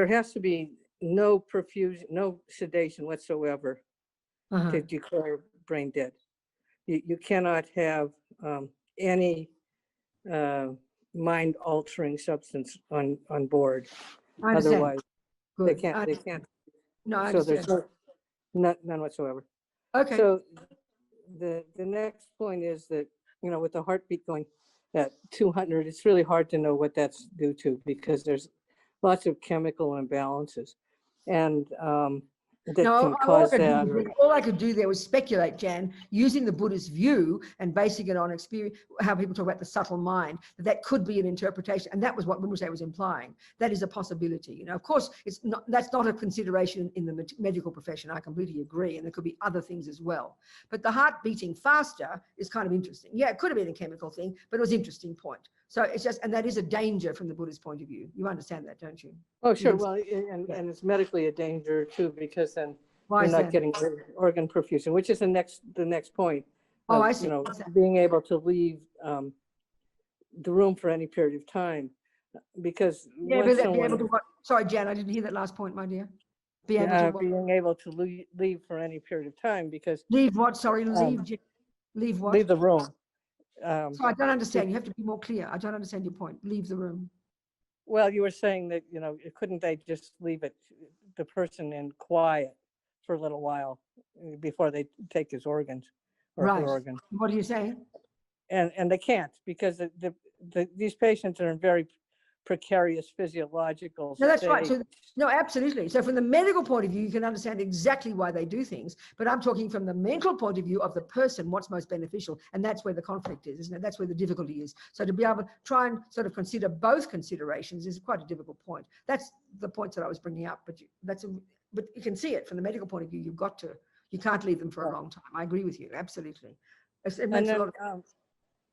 has to be no perfusion, no sedation whatsoever to declare brain dead. You cannot have any mind altering substance on board. I understand. Otherwise, Good. they can't. No, I So understand. there's none whatsoever. Okay. So the next point is that, you know, with the heartbeat going at 200, it's really hard to know what that's due to, because there's lots of chemical imbalances, and that can cause that. All I could do there was speculate, Jan, using the Buddhist view and basing it on experience, how people talk about the subtle mind, that could be an interpretation. And that was what Rinpoche was implying. That is a possibility. You know, of course, that's not a consideration in the medical profession. I completely agree. And there could be other things as well. But the heart beating faster is kind of interesting. Yeah, it could have been a chemical thing, but it was an interesting point. So it's just, and that is a danger from the Buddhist point of view. You understand that, don't you? Oh, sure. Well, and it's medically a danger too, because then Why you're is not that? getting organ perfusion, which is the next point. Oh, of, I see. You know, What's that? being able to leave the room for any period of time, because Yeah, once but be able someone to what? Sorry, Jan, I didn't hear that last point, my dear. Be able to what? being able to leave for any period of time, because Leave what? Sorry, leave what? leave the room. So I don't understand. You have to be more clear. I don't understand your point. Leave the room. Well, you were saying that, you know, couldn't they just leave the person in quiet for a little while before they take his organs or Right. her organ? What are you saying? And they can't, because these patients are in very precarious physiological No, that's right. state. So, no, absolutely. So from the medical point of view, you can understand exactly why they do things. But I'm talking from the mental point of view of the person, what's most beneficial. And that's where the conflict is, isn't it? That's where the difficulty is. So to be able to try and sort of consider both considerations is quite a difficult point. That's the points that I was bringing up. But but you can see it from the medical point of view. You can't leave them for a long time. I agree with you. Absolutely. It makes a lot of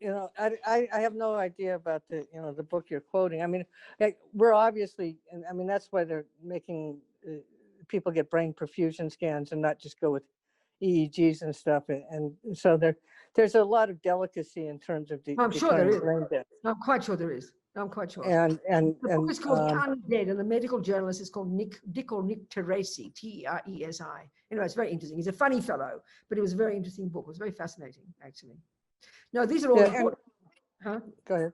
You know, I have no idea about the book you're quoting. I mean, we're obviously, and I mean, that's why they're making people get brain perfusion scans and not just go with EEGs and stuff. And so there's a lot of delicacy in terms of I'm sure there is. brain death. I'm quite sure there is. I'm quite sure. And The book is called The Undead, and the medical journalist is called Nick Teresi, Teresi. Anyway, it's very interesting. He's a funny fellow, but it was a very interesting book. It was very fascinating, actually. No, these are all important. Huh? Go ahead.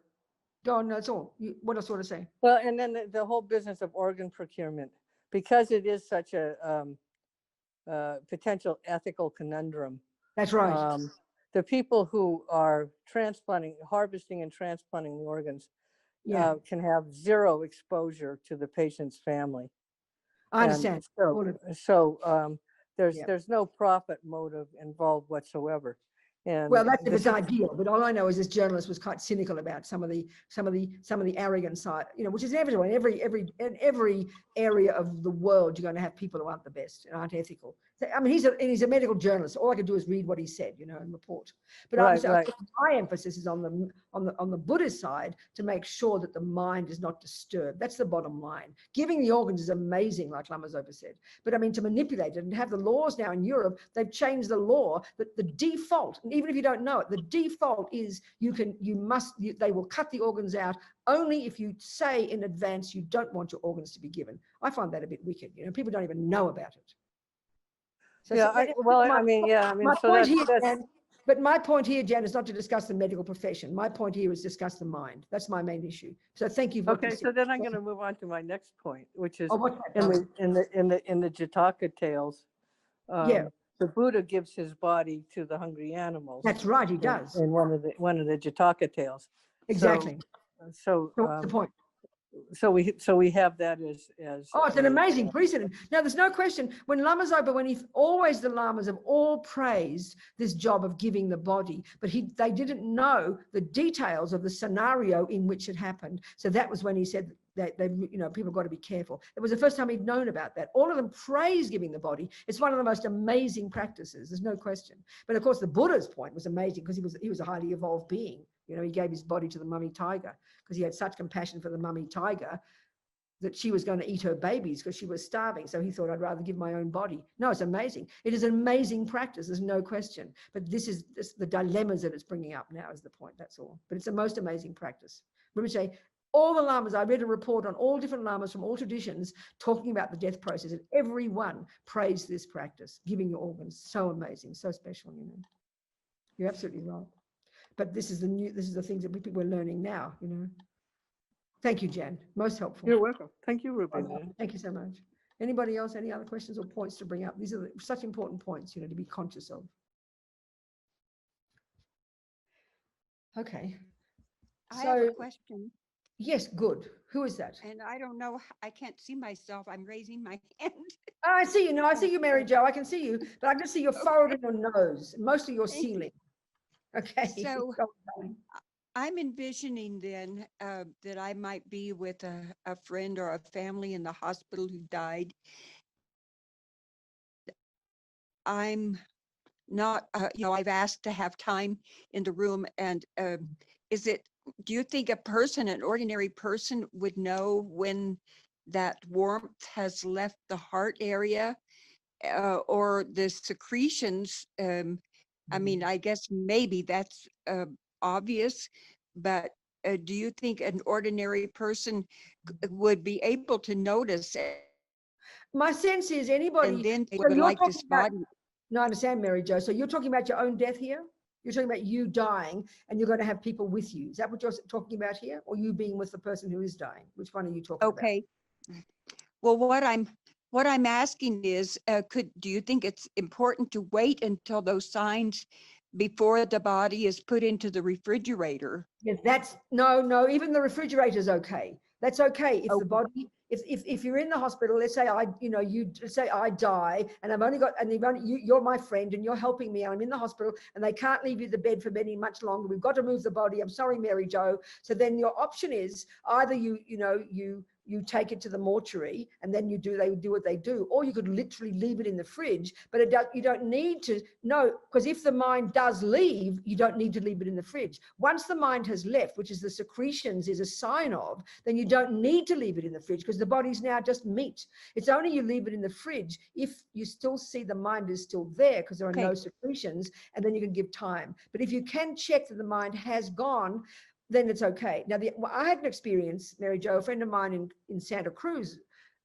No, that's all. What else do you want to say? Well, and then the whole business of organ procurement, because it is such a potential ethical conundrum. That's right. The people who are harvesting and transplanting the organs can have zero exposure to the patient's family. I understand. So there's no profit motive involved whatsoever. And well, that's if it's ideal. But all I know is this journalist was quite cynical about some of the arrogant side, which is inevitable in every area of the world. You're going to have people who aren't the best and aren't ethical. I mean, he's a medical journalist. All I could do is read what he said, and report. But Right, right. my emphasis is on the Buddhist side to make sure that the mind is not disturbed. That's the bottom line. Giving the organs is amazing, like Lama Zopa said. But I mean, to manipulate it and have the laws now in Europe, they've changed the law that the default, and even if you don't know it, the default is they will cut the organs out only if you say in advance you don't want your organs to be given. I find that a bit wicked. People don't even know about it. So Yeah, my so point here, that's Jan, but my point here, Jan, is not to discuss the medical profession. My point here is discuss the mind. That's my main issue. So thank you for okay. So then I'm going to move on to my next point, which is what's that? in the Jataka tales. Yeah. The Buddha gives his body to the hungry animals. That's right, he does. In one of the Jataka tales. Exactly. So what's the point? So we have that as It's an amazing precedent. Now, there's no question when Lama Zopa, always the lamas have all praised this job of giving the body, but they didn't know the details of the scenario in which it happened. So that was when he said that people got to be careful. It was the first time he'd known about that. All of them praise giving the body. It's one of the most amazing practices. There's no question. But of course, the Buddha's point was amazing because he was a highly evolved being. He gave his body to the mummy tiger because he had such compassion for the mummy tiger that she was going to eat her babies because she was starving. So he thought, I'd rather give my own body. No, it's amazing. It is an amazing practice. There's no question. But this is the dilemmas that it's bringing up now is the point. That's all. But it's the most amazing practice. Rinpoche, all the lamas, I read a report on all different lamas from all traditions talking about the death process, and everyone praised this practice, giving your organs. So amazing, so special, You're absolutely right. But this is the things that people are learning now, Thank you, Jan. Most helpful. You're welcome. Thank you, Robina. Thank you so much. Anybody else, any other questions or points to bring up? These are such important points, to be conscious of. Okay. I have a question. Yes, good. Who is that? And I don't know, I can't see myself. I'm raising my hand. I see you. No, I see you, Mary Jo. I can see you, but I can see your forehead and your nose, most of your ceiling. Okay. So I'm envisioning then that I might be with a friend or a family in the hospital who died. I'm not, I've asked to have time in the room, and do you think an ordinary person would know when that warmth has left the heart area or the secretions? I mean, I guess maybe that's obvious, but do you think an ordinary person would be able to notice it? My sense is anybody. And then they So would you're like this talking about- body. No, I understand, Mary Jo. So you're talking about your own death here? You're talking about you dying and you're going to have people with you. Is that what you're talking about here? Or you being with the person who is dying? Which one are you talking about? Okay. Well, what I'm asking is, do you think it's important to wait until those signs before the body is put into the refrigerator? Yes, no, even the refrigerator is okay. That's okay. If the Okay. body, if you're in the hospital, let's say I die and you're my friend and you're helping me and I'm in the hospital and they can't leave you the bed for much longer. We've got to move the body. I'm sorry, Mary Jo. So then your option is either you take it to the mortuary and then they do what they do, or you could literally leave it in the fridge, but you don't need to know, because if the mind does leave, you don't need to leave it in the fridge. Once the mind has left, which is the secretions is a sign of, then you don't need to leave it in the fridge because the body's now just meat. It's only you leave it in the fridge if you still see the mind is still there because there are no secretions, and then you can give time. But if you can check that the mind has gone, then it's okay. Now, I had an experience, Mary Jo, a friend of mine in Santa Cruz,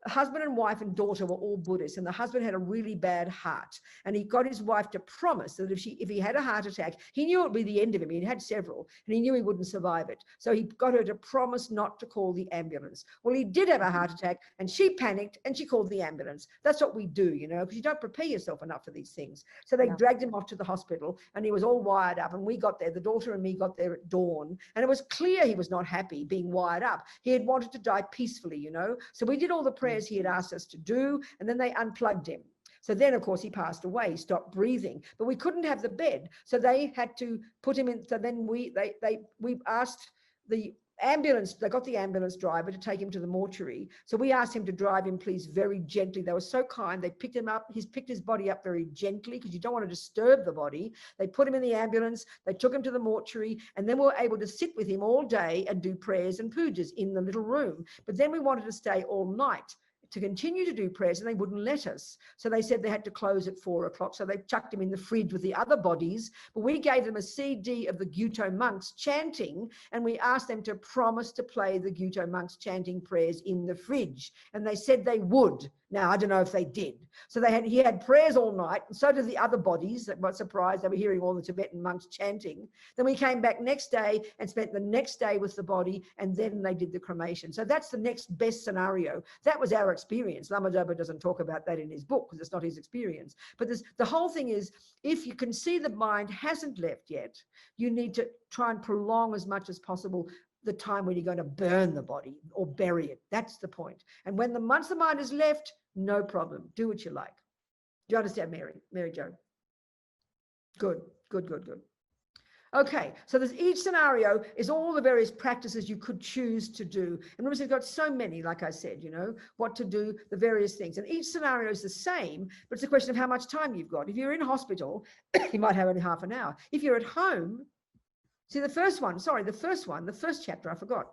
a husband and wife and daughter were all Buddhists, and the husband had a really bad heart, and he got his wife to promise that if he had a heart attack, he knew it would be the end of him. He'd had several, and he knew he wouldn't survive it. So he got her to promise not to call the ambulance. Well, he did have a heart attack, and she panicked, and she called the ambulance. That's what we do, because you don't prepare yourself enough for these things. So they dragged him off to the hospital, and he was all wired up, and we got there, the daughter and me got there at dawn, and it was clear he was not happy being wired up. He had wanted to die peacefully, So we did all the prayers he had asked us to do, and then they unplugged him. So then, of course, he passed away, stopped breathing, but we couldn't have the bed, so they had to put him in. So then we asked the ambulance, they got the ambulance driver to take him to the mortuary. So we asked him to drive him, please, very gently. They were so kind. They picked him up. He's picked his body up very gently because you don't want to disturb the body. They put him in the ambulance. They took him to the mortuary, and then we were able to sit with him all day and do prayers and pujas in the little room. But then we wanted to stay all night to continue to do prayers, and they wouldn't let us. So they said they had to close at 4 o'clock. So they chucked him in the fridge with the other bodies. But we gave them a CD of the Gyuto monks chanting, and we asked them to promise to play the Gyuto monks chanting prayers in the fridge. And they said they would. Now, I don't know if they did. So he had prayers all night, and so did the other bodies. That were surprised. They were hearing all the Tibetan monks chanting. Then we came back next day and spent the next day with the body, and then they did the cremation. So that's the next best scenario. That was our experience. Lama Zopa doesn't talk about that in his book because it's not his experience. But the whole thing is, if you can see the mind hasn't left yet, you need to try and prolong as much as possible the time when you're going to burn the body or bury it. That's the point. And once the mind is left, no problem. Do what you like. Do you understand, Mary Jo? Good. Okay, so there's each scenario is all the various practices you could choose to do. And remember, you've got so many, like I said, what to do, the various things. And each scenario is the same, but it's a question of how much time you've got. If you're in hospital, you might have only half an hour. If you're at home, see the first chapter, I forgot,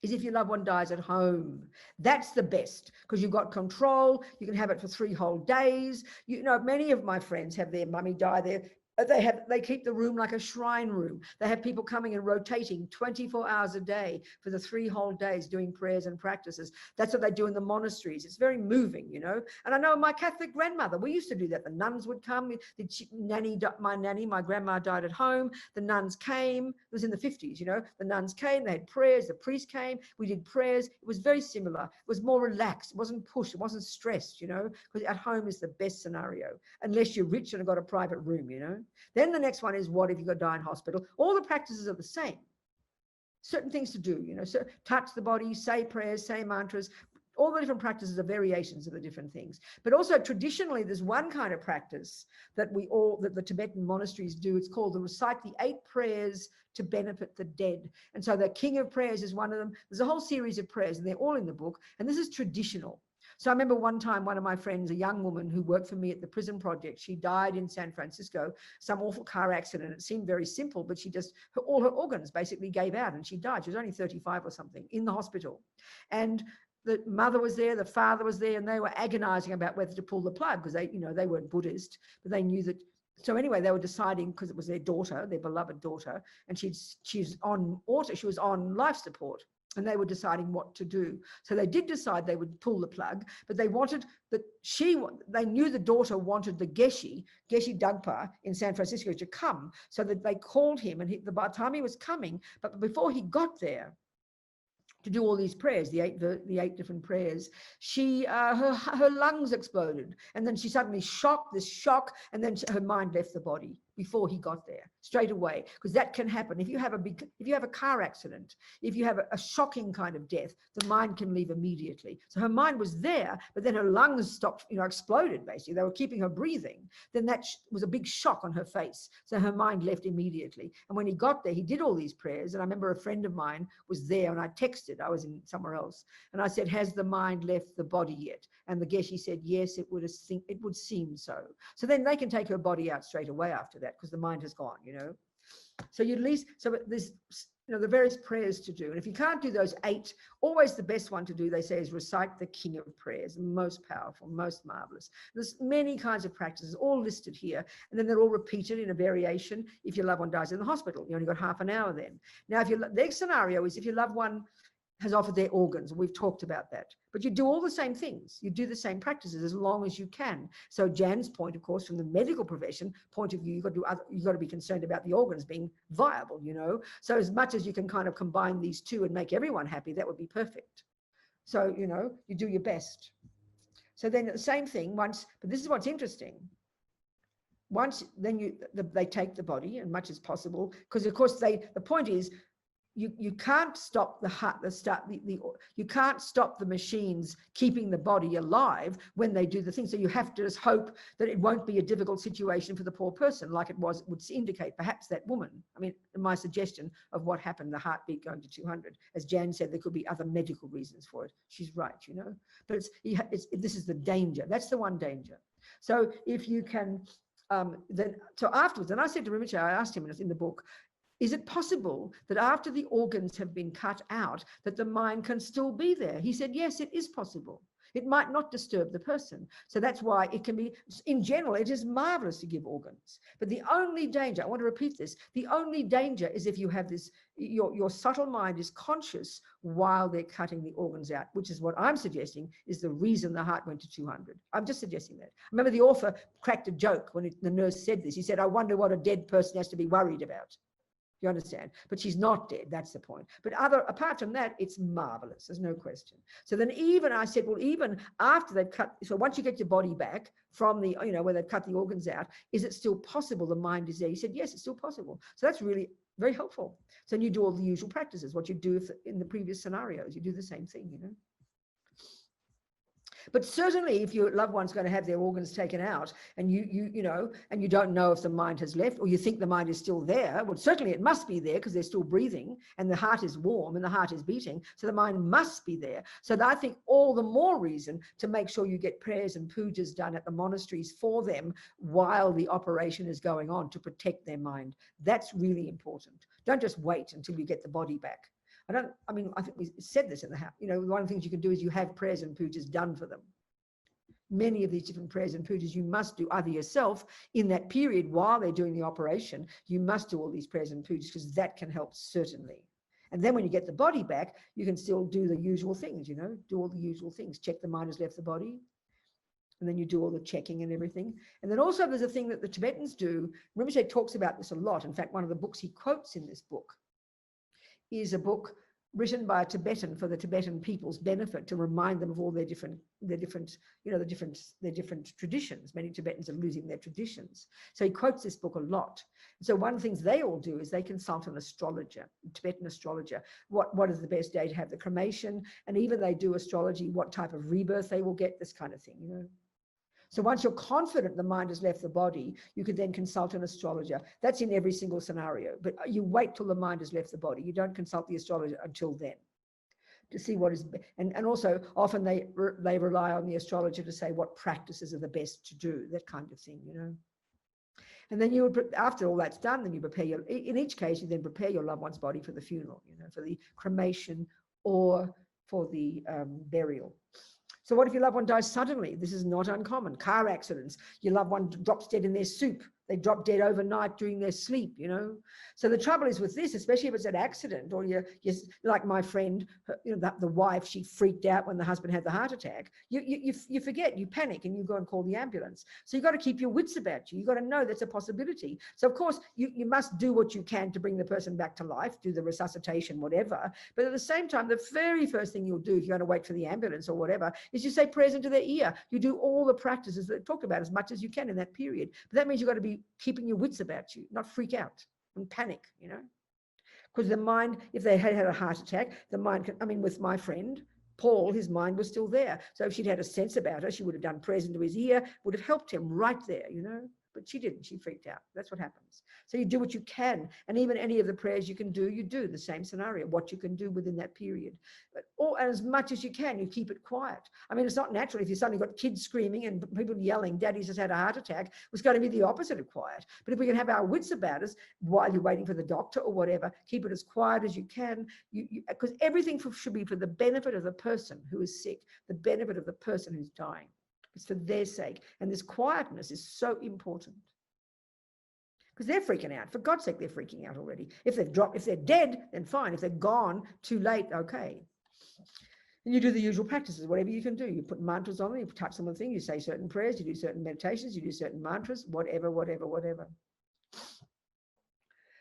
is if your loved one dies at home. That's the best because you've got control. You can have it for 3 whole days. Many of my friends have their mummy die there. They keep the room like a shrine room. They have people coming and rotating 24 hours a day for the 3 whole days doing prayers and practices. That's what they do in the monasteries. It's very moving, And I know my Catholic grandmother, we used to do that. The nuns would come. My grandma died at home. The nuns came. It was in the 50s, The nuns came. They had prayers. The priest came. We did prayers. It was very similar. It was more relaxed. It wasn't pushed. It wasn't stressed, Because at home is the best scenario, unless you're rich and have got a private room, Then the next one is, what if you got to die in hospital? All the practices are the same. Certain things to do, so touch the body, say prayers, say mantras. All the different practices are variations of the different things. But also traditionally, there's one kind of practice that the Tibetan monasteries do. It's called the recite the 8 prayers to benefit the dead. And so the King of Prayers is one of them. There's a whole series of prayers, and they're all in the book. And this is traditional. So I remember one time, one of my friends, a young woman who worked for me at the prison project, she died in San Francisco, some awful car accident. It seemed very simple, but all her organs basically gave out and she died. She was only 35 or something in the hospital. And the mother was there, the father was there, and they were agonizing about whether to pull the plug because they weren't Buddhist, but they knew that. So anyway, they were deciding, because it was their daughter, their beloved daughter, and she was on life support. And they were deciding what to do. So they did decide they would pull the plug, but they knew the daughter wanted the Geshe Dagpa in San Francisco to come, so that they called him, and by the time he was coming, but before he got there to do all these prayers, the eight different prayers, her lungs exploded, and then she suddenly this shock, and then her mind left the body before he got there, straight away, because that can happen. If you have a car accident, if you have a shocking kind of death, the mind can leave immediately. So her mind was there, but then her lungs stopped, exploded, basically. They were keeping her breathing. Then that was a big shock on her face. So her mind left immediately. And when he got there, he did all these prayers. And I remember a friend of mine was there, and I texted, I was in somewhere else, and I said, has the mind left the body yet? And the Geshe said, yes, it would seem so. So then they can take her body out straight away after that, because the mind has gone, So there's, the various prayers to do. And if you can't do those 8, always the best one to do, they say, is recite the King of Prayers. Most powerful, most marvelous. There's many kinds of practices, all listed here. And then they're all repeated in a variation if your loved one dies in the hospital. You only got half an hour then. Now, the next scenario is if your loved one has offered their organs. We've talked about that. But you do all the same things. You do the same practices as long as you can. So Jan's point, of course, from the medical profession point of view, you've got to be concerned about the organs being viable, So as much as you can kind of combine these two and make everyone happy, that would be perfect. So, you do your best. So then the same thing but this is what's interesting. Once then they take the body as much as possible, because of course the point is, you can't stop the heart, you can't stop the machines keeping the body alive when they do the thing. So you have to just hope that it won't be a difficult situation for the poor person, like it would indicate perhaps that woman. I mean, my suggestion of what happened, the heartbeat going to 200, as Jan said, there could be other medical reasons for it. She's right, you know, but this is the danger. That's the one danger. So if you can, so afterwards, and I said to Rinpoche, I asked him in the book, is it possible that after the organs have been cut out, that the mind can still be there? He said, yes, it is possible. It might not disturb the person. So that's why it can be, in general, it is marvelous to give organs. But the only danger, I want to repeat this, the only danger is if you have this, your subtle mind is conscious while they're cutting the organs out, which is what I'm suggesting is the reason the heart went to 200. I'm just suggesting that. Remember, the author cracked a joke when the nurse said this. He said, I wonder what a dead person has to be worried about. You understand? But she's not dead. That's the point. But apart from that, it's marvelous. There's no question. So then even I said, well, even after they've cut, so once you get your body back from the, you know, where they've cut the organs out, is it still possible the mind is there? He said, yes, it's still possible. So that's really very helpful. So then you do all the usual practices, what you do in the previous scenarios. You do the same thing, you know. But certainly if your loved one's going to have their organs taken out and you know, and you don't know if the mind has left, or you think the mind is still there, well, certainly it must be there because they're still breathing and the heart is warm and the heart is beating. So the mind must be there. So I think all the more reason to make sure you get prayers and pujas done at the monasteries for them while the operation is going on to protect their mind. That's really important. Don't just wait until you get the body back. I think we said this in the house, you know, one of the things you can do is you have prayers and pujas done for them. Many of these different prayers and pujas you must do either yourself in that period while they're doing the operation. You must do all these prayers and pujas because that can help certainly. And then when you get the body back, you can still do the usual things, you know, do all the usual things. Check the mind has left the body. And then you do all the checking and everything. And then also there's a thing that the Tibetans do. Rinpoche talks about this a lot. In fact, one of the books he quotes in this book is a book written by a Tibetan for the Tibetan people's benefit to remind them of all their different traditions. Many Tibetans are losing their traditions. So he quotes this book a lot. So one of the things they all do is they consult an astrologer, a Tibetan astrologer. What is the best day to have the cremation? And even they do astrology, what type of rebirth they will get, this kind of thing, you know. So once you're confident the mind has left the body, you could then consult an astrologer. That's in every single scenario, but you wait till the mind has left the body. You don't consult the astrologer until then to see what is, and also often they rely on the astrologer to say what practices are the best to do, that kind of thing, you know. And then you would, after all that's done, then you prepare in each case, you then prepare your loved one's body for the funeral, you know, for the cremation or for the burial. So what if your loved one dies suddenly? This is not uncommon. Car accidents, your loved one drops dead in their soup. They drop dead overnight during their sleep, you know. So the trouble is with this, especially if it's an accident, or you're like my friend, you know, the wife, she freaked out when the husband had the heart attack. You forget, you panic, and you go and call the ambulance. So you've got to keep your wits about you. You've got to know that's a possibility. So of course, you must do what you can to bring the person back to life, do the resuscitation, whatever. But at the same time, the very first thing you'll do if you're going to wait for the ambulance or whatever is you say prayers into their ear. You do all the practices that talk about as much as you can in that period. But that means you've got to be keeping your wits about you, not freak out and panic, you know, because the mind, if they had a heart attack, the mind can, I mean, with my friend Paul, his mind was still there. So if she'd had a sense about her, she would have done prayers into his ear, would have helped him right there, you know, but she didn't. She freaked out. That's what happens. So you do what you can. And even any of the prayers you can do, you do the same scenario, what you can do within that period. But as much as you can, you keep it quiet. I mean, it's not natural if you suddenly got kids screaming and people yelling, Daddy's just had a heart attack. It's going to be the opposite of quiet. But if we can have our wits about us while you're waiting for the doctor or whatever, keep it as quiet as you can. Because everything should be for the benefit of the person who is sick, the benefit of the person who's dying. It's for their sake. And this quietness is so important. Because they're freaking out. For God's sake, they're freaking out already. If they're dead, then fine. If they're gone, too late, okay. And you do the usual practices, whatever you can do. You put mantras on them, you touch them with things, you say certain prayers, you do certain meditations, you do certain mantras, whatever.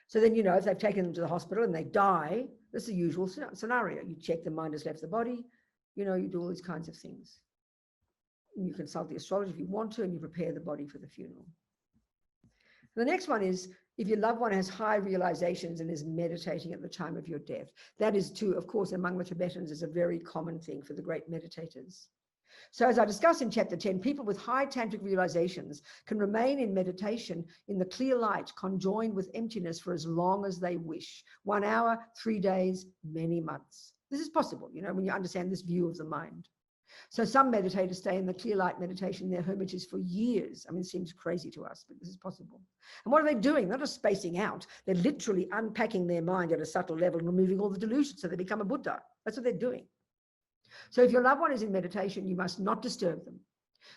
So then, you know, if they've taken them to the hospital and they die, this is the usual scenario. You check the mind has left the body, you know, you do all these kinds of things. You consult the astrologer if you want to, and you prepare the body for the funeral. The next one is if your loved one has high realizations and is meditating at the time of your death. That is too, of course, among the Tibetans is a very common thing for the great meditators. So as I discussed in chapter 10, people with high tantric realizations can remain in meditation in the clear light, conjoined with emptiness for as long as they wish. 1 hour, 3 days, many months. This is possible, you know, when you understand this view of the mind. So some meditators stay in the clear light meditation in their hermitages for years. I mean, it seems crazy to us, but this is possible. And what are they doing? They're not just spacing out. They're literally unpacking their mind at a subtle level and removing all the delusions so they become a Buddha. That's what they're doing. So if your loved one is in meditation, you must not disturb them.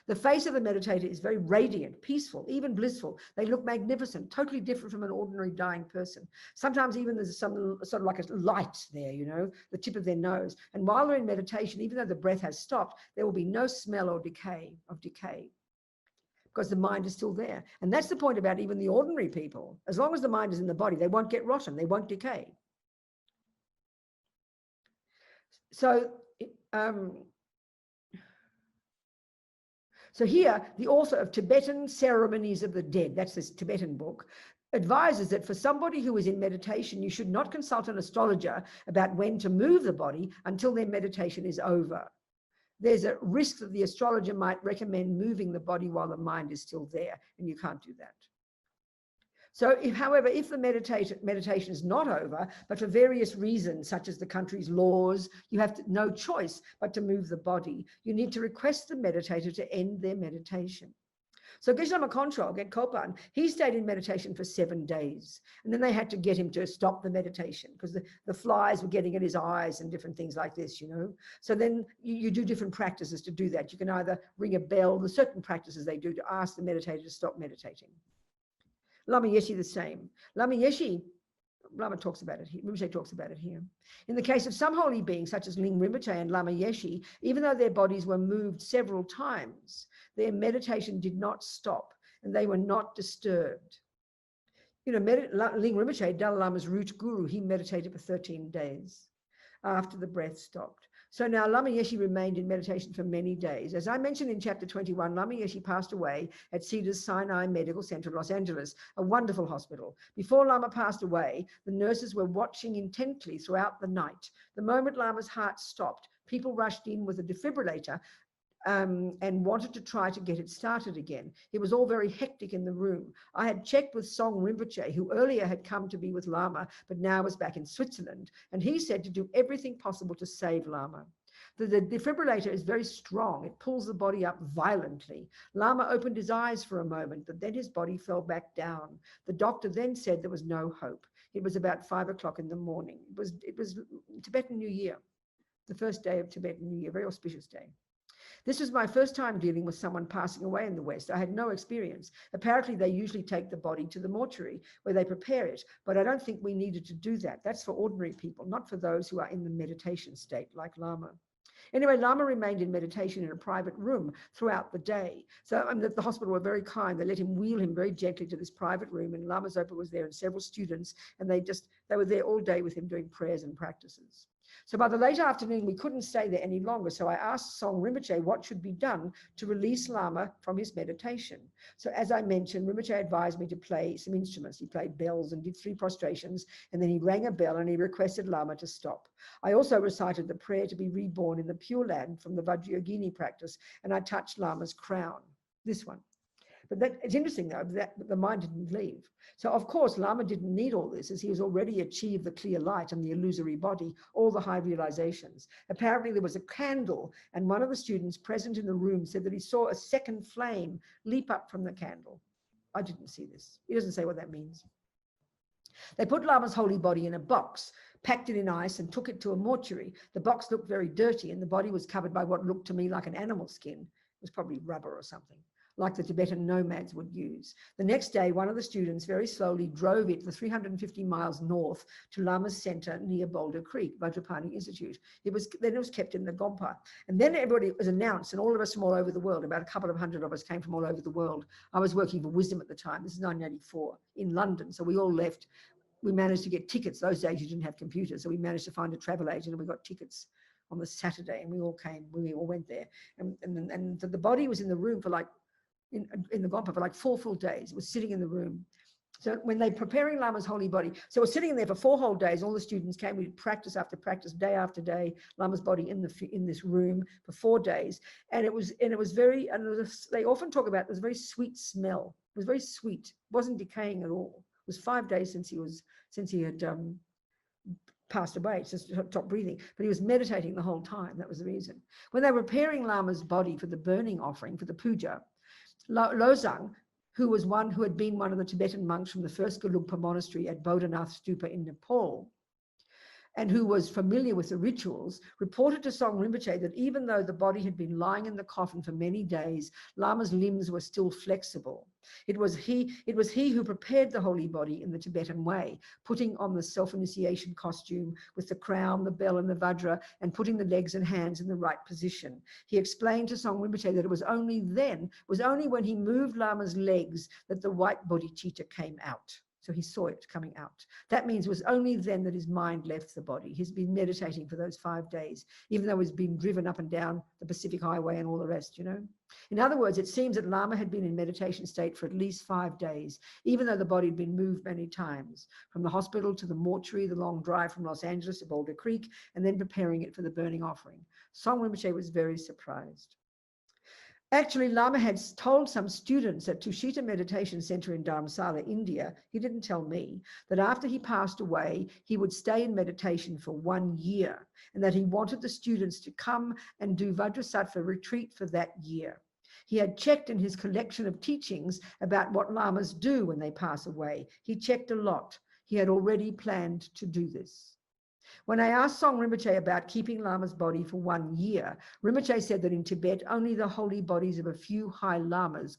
The face of the meditator is very radiant, peaceful, even blissful. They look magnificent, totally different from an ordinary dying person. Sometimes even there's some sort of like a light there, you know, the tip of their nose. And while they're in meditation, even though the breath has stopped, there will be no smell or decay because the mind is still there. And that's the point about even the ordinary people. As long as the mind is in the body, they won't get rotten, they won't decay. So here, the author of Tibetan Ceremonies of the Dead, that's this Tibetan book, advises that for somebody who is in meditation, you should not consult an astrologer about when to move the body until their meditation is over. There's a risk that the astrologer might recommend moving the body while the mind is still there, and you can't do that. So, however, if the meditation is not over, but for various reasons, such as the country's laws, you have no choice but to move the body. You need to request the meditator to end their meditation. So Geshe Lama Kongtrul at Kopan, he stayed in meditation for 7 days. And then they had to get him to stop the meditation because the flies were getting in his eyes and different things like this, you know. So then you do different practices to do that. You can either ring a bell, there's certain practices they do to ask the meditator to stop meditating. Lama Yeshe the same. Lama Yeshe, Lama talks about it here, Rinpoche talks about it here. In the case of some holy beings, such as Ling Rinpoche and Lama Yeshe, even though their bodies were moved several times, their meditation did not stop and they were not disturbed. You know, Ling Rinpoche, Dalai Lama's root guru, he meditated for 13 days after the breath stopped. So now Lama Yeshe remained in meditation for many days. As I mentioned in chapter 21, Lama Yeshe passed away at Cedars-Sinai Medical Center, Los Angeles, a wonderful hospital. Before Lama passed away, the nurses were watching intently throughout the night. The moment Lama's heart stopped, people rushed in with a defibrillator and wanted to try to get it started again. It was all very hectic in the room. I had checked with Song Rinpoche, who earlier had come to be with Lama, but now was back in Switzerland. And he said to do everything possible to save Lama. The defibrillator is very strong. It pulls the body up violently. Lama opened his eyes for a moment, but then his body fell back down. The doctor then said there was no hope. It was about 5 o'clock in the morning. It was Tibetan New Year, the first day of Tibetan New Year, very auspicious day. This was my first time dealing with someone passing away in the West. I had no experience. Apparently, they usually take the body to the mortuary where they prepare it, but I don't think we needed to do that. That's for ordinary people, not for those who are in the meditation state like Lama. Anyway, Lama remained in meditation in a private room throughout the day. So the hospital were very kind. They let him wheel him very gently to this private room, and Lama Zopa was there and several students, and they were there all day with him doing prayers and practices. So by the late afternoon, we couldn't stay there any longer. So I asked Song Rinpoche what should be done to release Lama from his meditation. So as I mentioned, Rinpoche advised me to play some instruments. He played bells and did 3 prostrations, and then he rang a bell and he requested Lama to stop. I also recited the prayer to be reborn in the Pure Land from the Vajrayogini practice, and I touched Lama's crown, this one. But it's interesting, though, that the mind didn't leave. So, of course, Lama didn't need all this, as he has already achieved the clear light and the illusory body, all the high realizations. Apparently, there was a candle, and one of the students present in the room said that he saw a second flame leap up from the candle. I didn't see this. He doesn't say what that means. They put Lama's holy body in a box, packed it in ice, and took it to a mortuary. The box looked very dirty, and the body was covered by what looked to me like an animal skin. It was probably rubber or something, like the Tibetan nomads would use. The next day, one of the students very slowly drove it for 350 miles north to Lama's center near Boulder Creek, Vajrapani Institute. Then it was kept in the Gompa. And then everybody was announced, and all of us from all over the world, about a couple of hundred of us came from all over the world. I was working for Wisdom at the time. This is 1984 in London. So we all left. We managed to get tickets. Those days you didn't have computers. So we managed to find a travel agent and we got tickets on the Saturday, and we all went there. And the body was in the room for like, in the Gompa for like 4 full days. It was sitting in the room. So when they're preparing Lama's holy body, so we're sitting there for 4 whole days. All the students came. We practice after practice, day after day. Lama's body in this room for 4 days, and it was very. And they often talk about this very sweet smell. It was very sweet. It wasn't decaying at all. It was 5 days since he had passed away, just stopped breathing. But he was meditating the whole time. That was the reason. When they were preparing Lama's body for the burning offering for the puja, Losang, who was who had been one of the Tibetan monks from the first Gelugpa monastery at Bodhanath Stupa in Nepal, and who was familiar with the rituals, reported to Song Rinpoche that even though the body had been lying in the coffin for many days, Lama's limbs were still flexible. It was he who prepared the holy body in the Tibetan way, putting on the self-initiation costume with the crown, the bell, and the vajra, and putting the legs and hands in the right position. He explained to Song Rinpoche that it was only when he moved Lama's legs that the white bodhicitta came out. So he saw it coming out. That means it was only then that his mind left the body. He's been meditating for those 5 days, even though he's been driven up and down the Pacific Highway and all the rest, you know. In other words, it seems that Lama had been in meditation state for at least 5 days, even though the body had been moved many times, from the hospital to the mortuary, the long drive from Los Angeles to Boulder Creek, and then preparing it for the burning offering. Song Rinpoche was very surprised. Actually, Lama had told some students at Tushita Meditation Center in Dharamsala, India, he didn't tell me, that after he passed away, he would stay in meditation for 1 year, and that he wanted the students to come and do Vajrasattva retreat for that year. He had checked in his collection of teachings about what Lamas do when they pass away. He checked a lot. He had already planned to do this. When I asked Song Rinpoche about keeping Lama's body for 1 year, Rinpoche said that in Tibet, only the holy bodies of a few high Lamas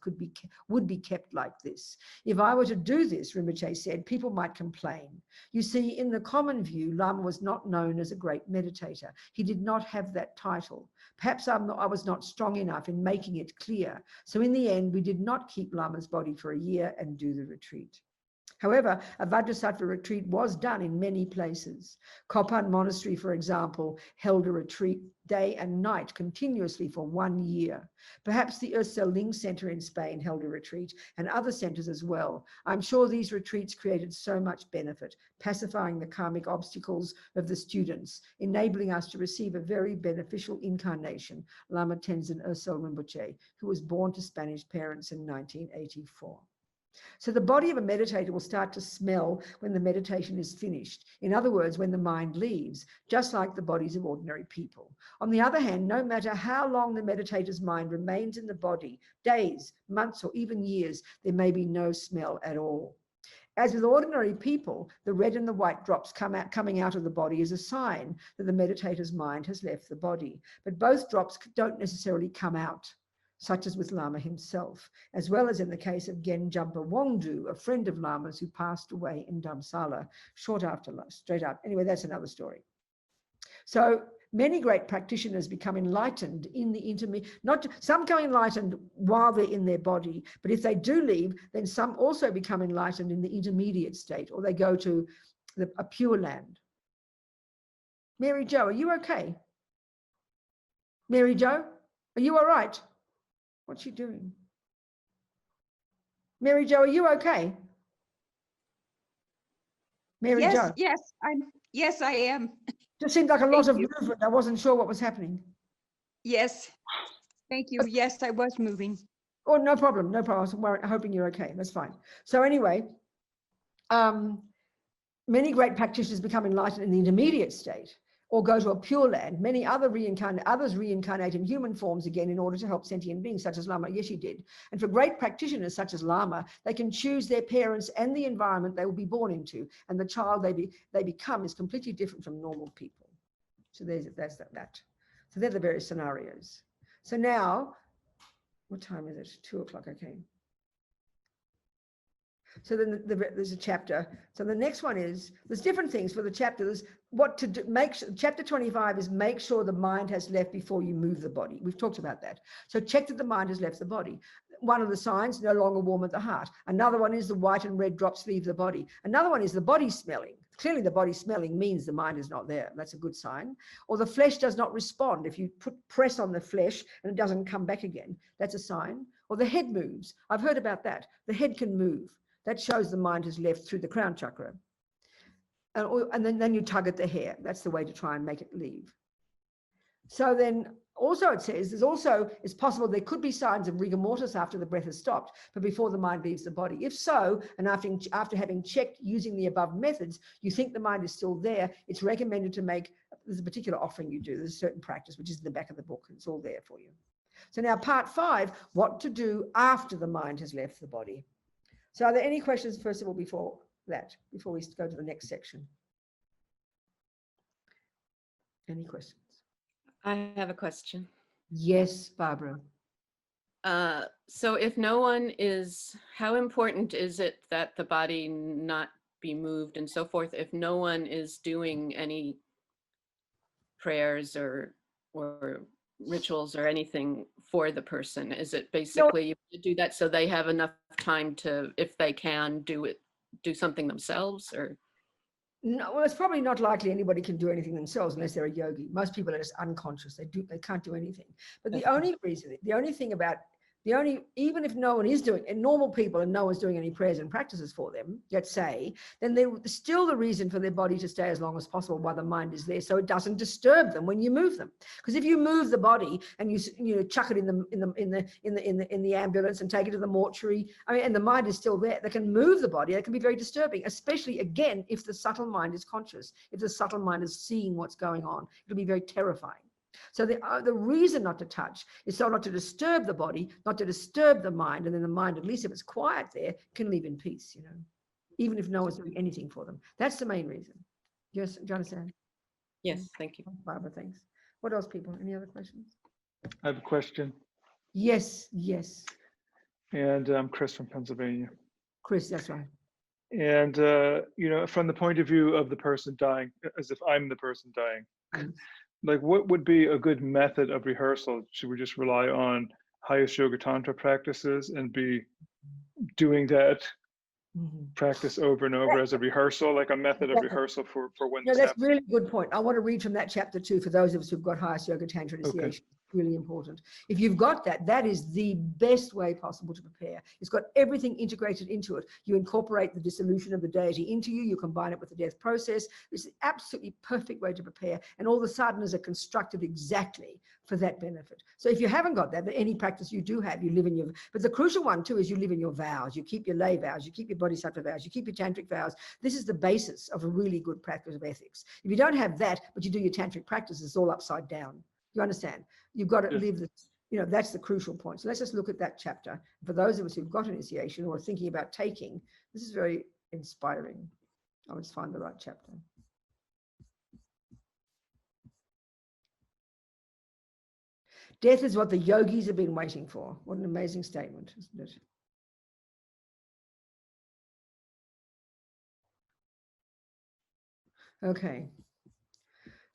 would be kept like this. If I were to do this, Rinpoche said, people might complain. You see, in the common view, Lama was not known as a great meditator. He did not have that title. Perhaps I was not strong enough in making it clear. So in the end, we did not keep Lama's body for a year and do the retreat. However, a Vajrasattva retreat was done in many places. Kopan Monastery, for example, held a retreat day and night continuously for 1 year. Perhaps the Ursel Ling Center in Spain held a retreat, and other centers as well. I'm sure these retreats created so much benefit, pacifying the karmic obstacles of the students, enabling us to receive a very beneficial incarnation, Lama Tenzin Ursel Rinpoche, who was born to Spanish parents in 1984. So the body of a meditator will start to smell when the meditation is finished. In other words, when the mind leaves, just like the bodies of ordinary people. On the other hand, no matter how long the meditator's mind remains in the body, days, months, or even years, there may be no smell at all. As with ordinary people, the red and the white drops coming out of the body is a sign that the meditator's mind has left the body. But both drops don't necessarily come out, such as with Lama himself, as well as in the case of Gen Jumpa Wongdu, a friend of Lama's who passed away in Dharamsala straight after. Anyway, that's another story. So many great practitioners become enlightened in the intermediate, some become enlightened while they're in their body, but if they do leave, then some also become enlightened in the intermediate state, or they go to a pure land. Mary Jo, are you okay? Mary Jo, are you all right? What's she doing? Mary Jo, are you okay? Mary Jo. Yes, I am. Just seemed like a lot Thank of you. movement. I wasn't sure what was happening. Yes, thank you. Yes, I was moving. Oh, no problem. No problem. I was hoping you're okay. That's fine. So anyway, many great practitioners become enlightened in the intermediate state, or go to a pure land. Many others reincarnate in human forms again in order to help sentient beings, such as Lama Yeshe did. And for great practitioners such as Lama, they can choose their parents and the environment they will be born into, and the child they become is completely different from normal people. So that's that. So they're the various scenarios. So now, what time is it? 2 o'clock, okay. So then there's a chapter. So the next one is, there's different things for the chapter. There's what to do. Chapter 25 is make sure the mind has left before you move the body. We've talked about that. So check that the mind has left the body. One of the signs, no longer warm at the heart. Another one is the white and red drops leave the body. Another one is the body smelling. Clearly the body smelling means the mind is not there. That's a good sign. Or the flesh does not respond. If you press on the flesh and it doesn't come back again, that's a sign. Or the head moves. I've heard about that. The head can move. That shows the mind has left through the crown chakra. And then you tug at the hair. That's the way to try and make it leave. So then also it says it's possible there could be signs of rigor mortis after the breath has stopped, but before the mind leaves the body. If so, and after having checked using the above methods, you think the mind is still there, it's recommended to make, there's a particular offering you do, there's a certain practice, which is in the back of the book. It's all there for you. So now part 5, what to do after the mind has left the body. So are there any questions, first of all, before we go to the next section? Any questions? I have a question. Yes, Barbara. So if no one is, how important is it that the body not be moved and so forth if no one is doing any prayers or rituals or anything for the person? Is it basically you do that so they have enough time to, if they can, do something themselves? Or No, well, it's probably not likely anybody can do anything themselves unless they're a yogi. Most people are just unconscious. They can't do anything. But even if no one is doing, and normal people and no one's doing any prayers and practices for them, let's say, then there's still the reason for their body to stay as long as possible while the mind is there, so it doesn't disturb them when you move them. Because if you move the body and you chuck it in the ambulance and take it to the mortuary, and the mind is still there, they can move the body. That can be very disturbing, especially again if the subtle mind is conscious, if the subtle mind is seeing what's going on. It'll be very terrifying. So the reason not to touch is so not to disturb the body, not to disturb the mind, and then the mind, at least if it's quiet there, can live in peace, even if no one's doing anything for them. That's the main reason. Yes, do you understand? yes, thank you. Barbara, thanks. What else, people? Any other questions? I have a question. Yes. And I'm Chris from Pennsylvania. Chris, that's right. And, from the point of view of the person dying, as if I'm the person dying, like what would be a good method of rehearsal? Should we just rely on highest yoga tantra practices and be doing that practice over and over as a rehearsal, like a method of rehearsal for when this That's happens? really good point. I want to read from that chapter too for those of us who've got highest yoga tantra initiation. Okay. Really important. If you've got that, that is the best way possible to prepare. It's got everything integrated into it. You incorporate the dissolution of the deity into you. You combine it with the death process. It's an absolutely perfect way to prepare. And all the sadhanas are constructed exactly for that benefit. So if you haven't got that, any practice you do have, you live in your, but the crucial one too is you live in your vows. You keep your lay vows, you keep your bodhisattva vows, you keep your tantric vows. This is the basis of a really good practice of ethics. If you don't have that, but you do your tantric practice, it's all upside down. You understand? You've got to live this, that's the crucial point. So let's just look at that chapter. For those of us who've got initiation or are thinking about taking, this is very inspiring. I'll just find the right chapter. Death is what the yogis have been waiting for. What an amazing statement, isn't it? Okay.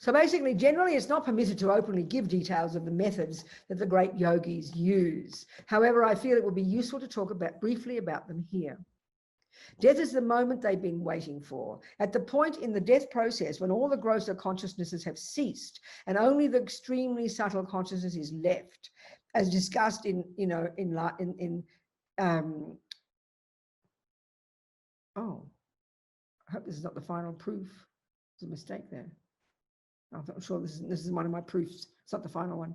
So basically, generally, it's not permitted to openly give details of the methods that the great yogis use. However, I feel it would be useful to talk briefly about them here. Death is the moment they've been waiting for. At the point in the death process when all the grosser consciousnesses have ceased and only the extremely subtle consciousness is left, as discussed oh, I hope this is not the final proof. There's a mistake there. I'm not sure this is one of my proofs. It's not the final one.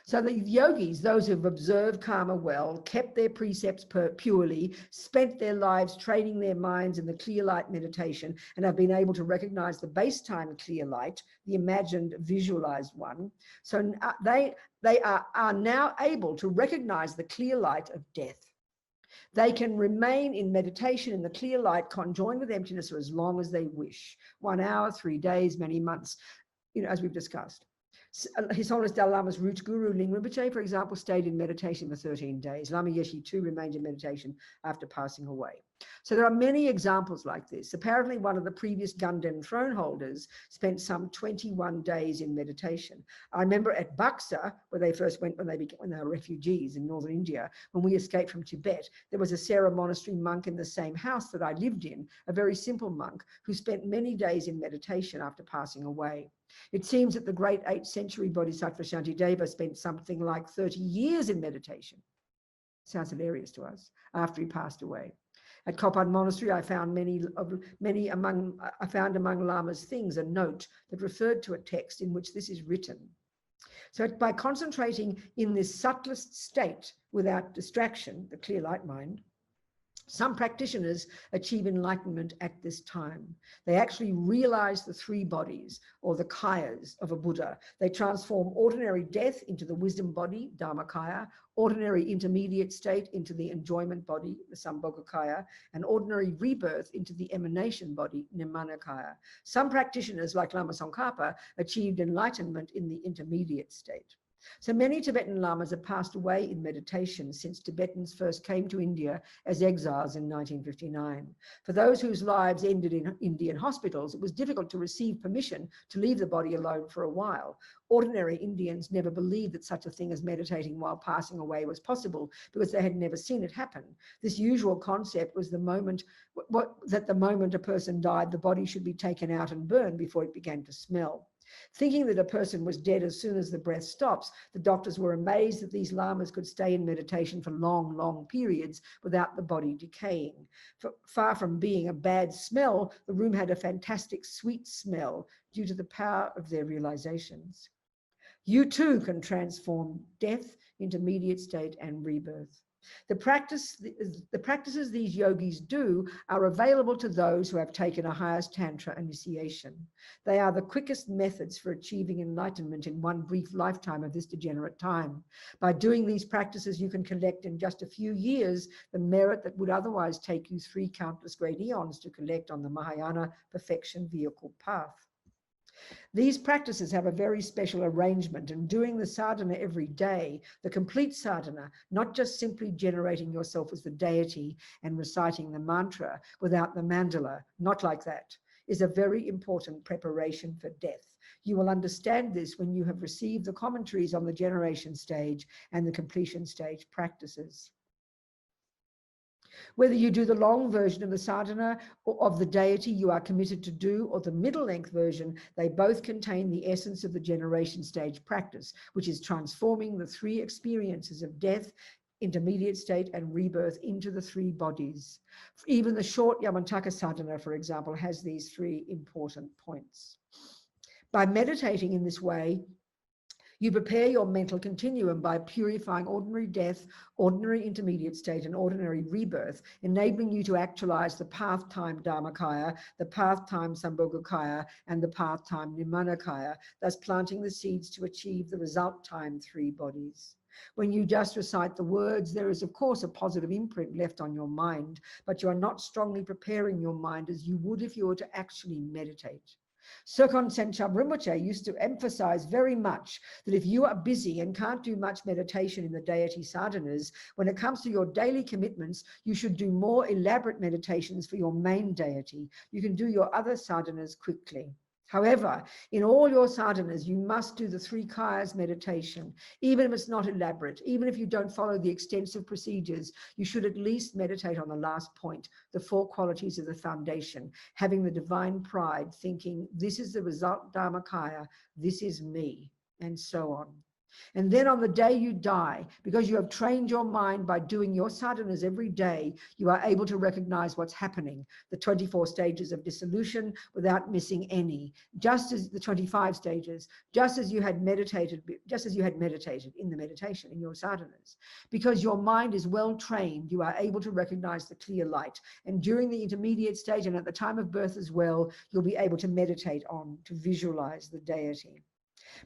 So the yogis, those who've observed karma well, kept their precepts purely, spent their lives training their minds in the clear light meditation, and have been able to recognize the base time clear light, the imagined visualized one. So they are now able to recognize the clear light of death. They can remain in meditation in the clear light, conjoined with emptiness for as long as they wish. 1 hour, 3 days, many months. As we've discussed. His Holiness Dalai Lama's root guru, Ling Rinpoche, for example, stayed in meditation for 13 days. Lama Yeshe too remained in meditation after passing away. So there are many examples like this. Apparently, one of the previous Ganden throne holders spent some 21 days in meditation. I remember at Buxa, where they first went when they were refugees in northern India, when we escaped from Tibet, there was a Sera monastery monk in the same house that I lived in, a very simple monk who spent many days in meditation after passing away. It seems that the great 8th century Bodhisattva Shantideva spent something like 30 years in meditation. Sounds hilarious to us, after he passed away. At Kopan Monastery, I found among Lama's things a note that referred to a text in which this is written. So by concentrating in this subtlest state without distraction, the clear light mind, some practitioners achieve enlightenment at this time. They actually realize the three bodies, or the kayas of a Buddha. They transform ordinary death into the wisdom body, Dharmakaya, ordinary intermediate state into the enjoyment body, the Sambhogakaya, and ordinary rebirth into the emanation body, Nimanakaya. Some practitioners, like Lama Tsongkhapa, achieved enlightenment in the intermediate state. So many Tibetan Lamas have passed away in meditation since Tibetans first came to India as exiles in 1959. For those whose lives ended in Indian hospitals, it was difficult to receive permission to leave the body alone for a while. Ordinary Indians never believed that such a thing as meditating while passing away was possible because they had never seen it happen. This usual concept was that the moment a person died, the body should be taken out and burned before it began to smell. Thinking that a person was dead as soon as the breath stops, the doctors were amazed that these lamas could stay in meditation for long, long periods without the body decaying. Far from being a bad smell, the room had a fantastic sweet smell due to the power of their realizations. You too can transform death, intermediate state, and rebirth. The practices these yogis do are available to those who have taken a highest tantra initiation. They are the quickest methods for achieving enlightenment in one brief lifetime of this degenerate time. By doing these practices, you can collect in just a few years the merit that would otherwise take you 3 countless great eons to collect on the Mahayana perfection vehicle path. These practices have a very special arrangement, and doing the sadhana every day, the complete sadhana, not just simply generating yourself as the deity and reciting the mantra without the mandala, not like that, is a very important preparation for death. You will understand this when you have received the commentaries on the generation stage and the completion stage practices. Whether you do the long version of the sadhana or of the deity you are committed to do, or the middle length version, they both contain the essence of the generation stage practice, which is transforming the 3 experiences of death, intermediate state, and rebirth into the 3 bodies. Even the short Yamantaka sadhana, for example, has these 3 important points. By meditating in this way, you prepare your mental continuum by purifying ordinary death, ordinary intermediate state, and ordinary rebirth, enabling you to actualize the path-time Dharmakaya, the path-time Sambhogakaya, and the path-time Nimanakaya, thus planting the seeds to achieve the result-time 3 bodies. When you just recite the words, there is of course a positive imprint left on your mind, but you are not strongly preparing your mind as you would if you were to actually meditate. Sirkon Senchab Rinpoche used to emphasize very much that if you are busy and can't do much meditation in the deity sadhanas, when it comes to your daily commitments, you should do more elaborate meditations for your main deity. You can do your other sadhanas quickly. However, in all your sadhanas, you must do the 3 kayas meditation. Even if it's not elaborate, even if you don't follow the extensive procedures, you should at least meditate on the last point, the 4 qualities of the foundation, having the divine pride, thinking, this is the result Dharmakaya, this is me, and so on. And then on the day you die, because you have trained your mind by doing your sadhanas every day, you are able to recognize what's happening, the 24 stages of dissolution without missing any, just as the 25 stages, just as you had meditated in the meditation, in your sadhanas. Because your mind is well trained, you are able to recognize the clear light. And during the intermediate stage and at the time of birth as well, you'll be able to meditate on, to visualize the deity.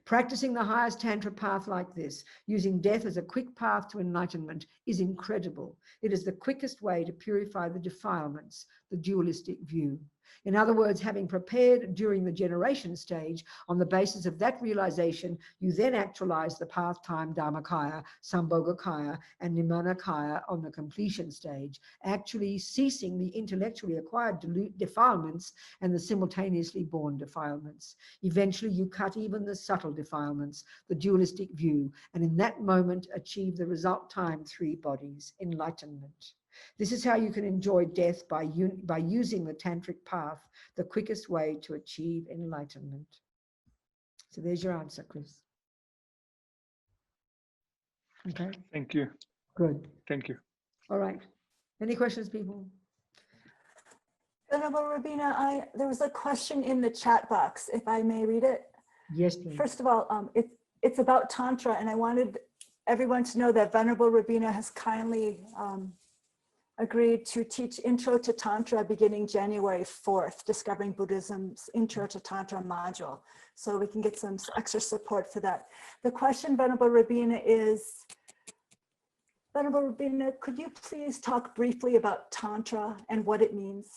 Practicing the highest tantra path like this, using death as a quick path to enlightenment, is incredible. It is the quickest way to purify the defilements, the dualistic view. In other words, having prepared during the generation stage, on the basis of that realization, you then actualize the path-time Dharmakaya, Sambhogakaya, and Nimanakaya on the completion stage, actually ceasing the intellectually acquired defilements and the simultaneously born defilements. Eventually, you cut even the subtle defilements, the dualistic view, and in that moment achieve the result time 3 bodies, enlightenment. This is how you can enjoy death by using the tantric path, the quickest way to achieve enlightenment. So there's your answer, Chris. Okay. Thank you. Good. Thank you. All right. Any questions, people? Venerable Robina, there was a question in the chat box, if I may read it. Yes, please. First of all, it's about Tantra, and I wanted everyone to know that Venerable Robina has kindly agreed to teach Intro to Tantra beginning January 4th, Discovering Buddhism's Intro to Tantra module. So we can get some extra support for that. The question, Venerable Robina, is, Venerable Robina, could you please talk briefly about Tantra and what it means?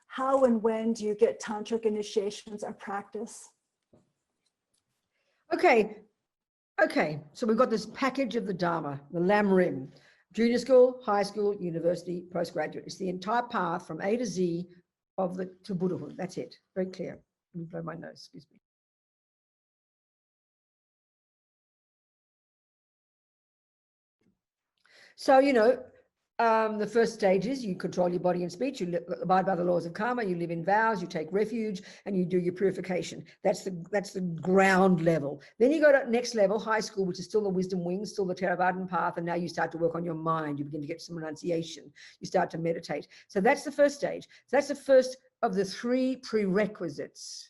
How and when do you get tantric initiations or practice? Okay. Okay. So we've got this package of the Dharma, the Lam Rim, junior school, high school, university, postgraduate. It's the entire path from A to Z to Buddhahood. That's it. Very clear. Let me blow my nose, excuse me. So, the first stage is you control your body and speech, you abide by the laws of karma, you live in vows, you take refuge, and you do your purification. That's the ground level. Then you go to next level, high school, which is still the wisdom wings, still the Theravadan path, and now you start to work on your mind. You begin to get some renunciation. You start to meditate. So that's the first stage. So that's the first of the 3 prerequisites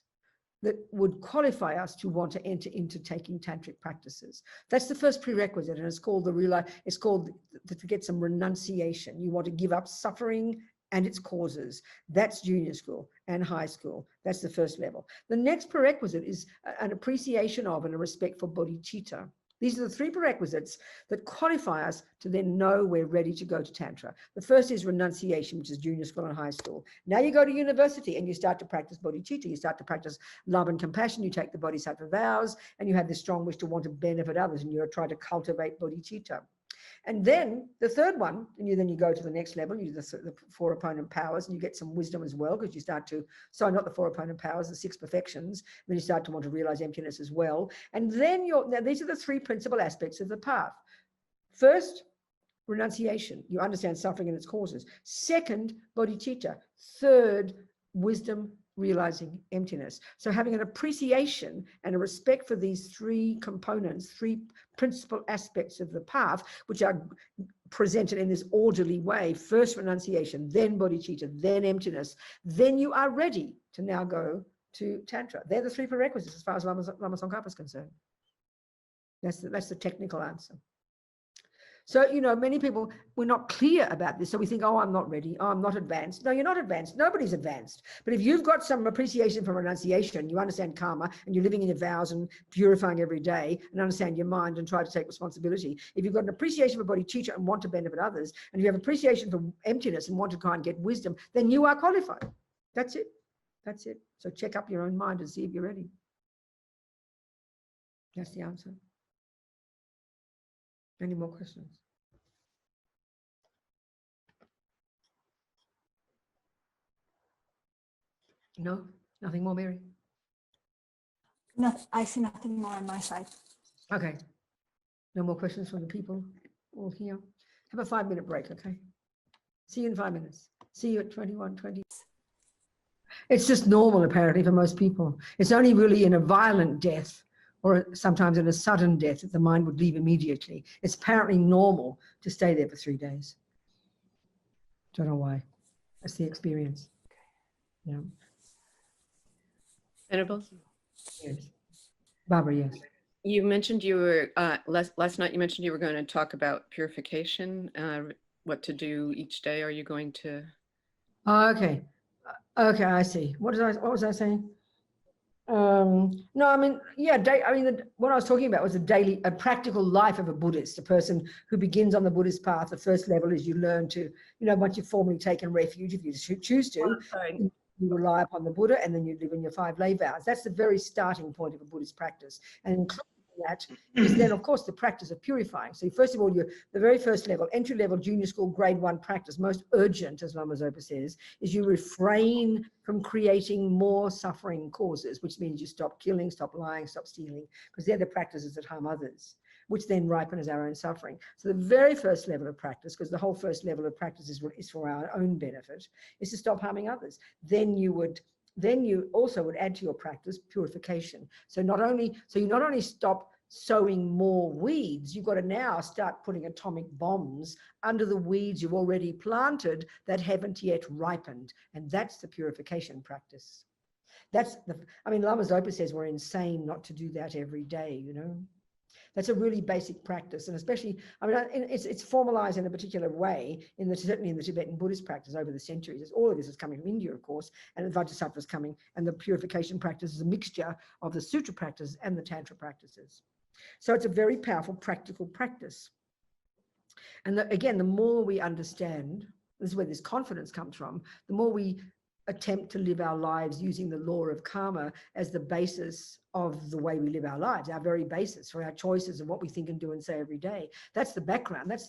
that would qualify us to want to enter into taking tantric practices. That's the first prerequisite, and it's called to get some renunciation. You want to give up suffering and its causes. That's junior school and high school. That's the first level. The next prerequisite is an appreciation of and a respect for bodhicitta. These are the 3 prerequisites that qualify us to then know we're ready to go to Tantra. The first is renunciation, which is junior school and high school. Now you go to university and you start to practice bodhicitta. You start to practice love and compassion. You take the bodhisattva vows, and you have this strong wish to want to benefit others, and you're trying to cultivate bodhicitta. And then the third one, and then you go to the next level, you do the 4 opponent powers, and you get some wisdom as well, because you start to, sorry, not the 4 opponent powers, the 6 perfections, then you start to want to realize emptiness as well. And then now these are the 3 principal aspects of the path. First, renunciation. You understand suffering and its causes. Second, bodhicitta. Third, wisdom, realizing emptiness. So having an appreciation and a respect for these 3 components, 3 principal aspects of the path, which are presented in this orderly way. First renunciation, then bodhicitta, then emptiness. Then you are ready to now go to Tantra. They're the 3 prerequisites as far as Lama Tsongkhapa is concerned. That's the technical answer. So, many people, we're not clear about this. So we think, oh, I'm not ready. Oh, I'm not advanced. No, you're not advanced. Nobody's advanced. But if you've got some appreciation for renunciation, you understand karma, and you're living in your vows and purifying every day, and understand your mind and try to take responsibility. If you've got an appreciation for bodhicitta and want to benefit others, and you have appreciation for emptiness and want to try and get wisdom, then you are qualified. That's it. That's it. So check up your own mind and see if you're ready. That's the answer. Any more questions? No, nothing more, Mary? No, I see nothing more on my side. Okay. No more questions from the people all here. Have a 5-minute break, okay? See you in 5 minutes. See you at 21:20. It's just normal, apparently, for most people. It's only really in a violent death or sometimes in a sudden death that the mind would leave immediately. It's apparently normal to stay there for 3 days. Don't know why. That's the experience. Yeah. Venerable, Yes. Barbara, yes. you mentioned you were, last night you mentioned you were going to talk about purification, what to do each day. Are you going to? Oh, okay. Okay, I see. What was I saying? No, I mean, yeah, what I was talking about was a practical life of a Buddhist, a person who begins on the Buddhist path. The first level is you learn to, once you've formally taken refuge, if you choose to, you rely upon the Buddha, and then you live in your 5 lay vows. That's the very starting point of a Buddhist practice. And including that is then, of course, the practice of purifying. So first of all, the very first level, entry level, junior school, grade 1 practice, most urgent, as Lama Zopa says, is you refrain from creating more suffering causes, which means you stop killing, stop lying, stop stealing, because they're the practices that harm others, which then ripen as our own suffering. So the very first level of practice, because the whole first level of practice is for our own benefit, is to stop harming others. Then you also would add to your practice purification. So you not only stop sowing more weeds. You've got to now start putting atomic bombs under the weeds you've already planted that haven't yet ripened. And that's the purification practice. I mean, Lama Zopa says we're insane not to do that every day, you know. That's a really basic practice. And especially, I mean, it's formalized in a particular way, certainly in the Tibetan Buddhist practice over the centuries. All of this is coming from India, of course, and the Vajrasattva is coming, and the purification practice is a mixture of the sutra practice and the tantra practices. So it's a very powerful practical practice. And again, the more we understand, this is where this confidence comes from, the more we attempt to live our lives using the law of karma as the basis of the way we live our lives, our very basis for our choices and what we think and do and say every day. That's the background. That's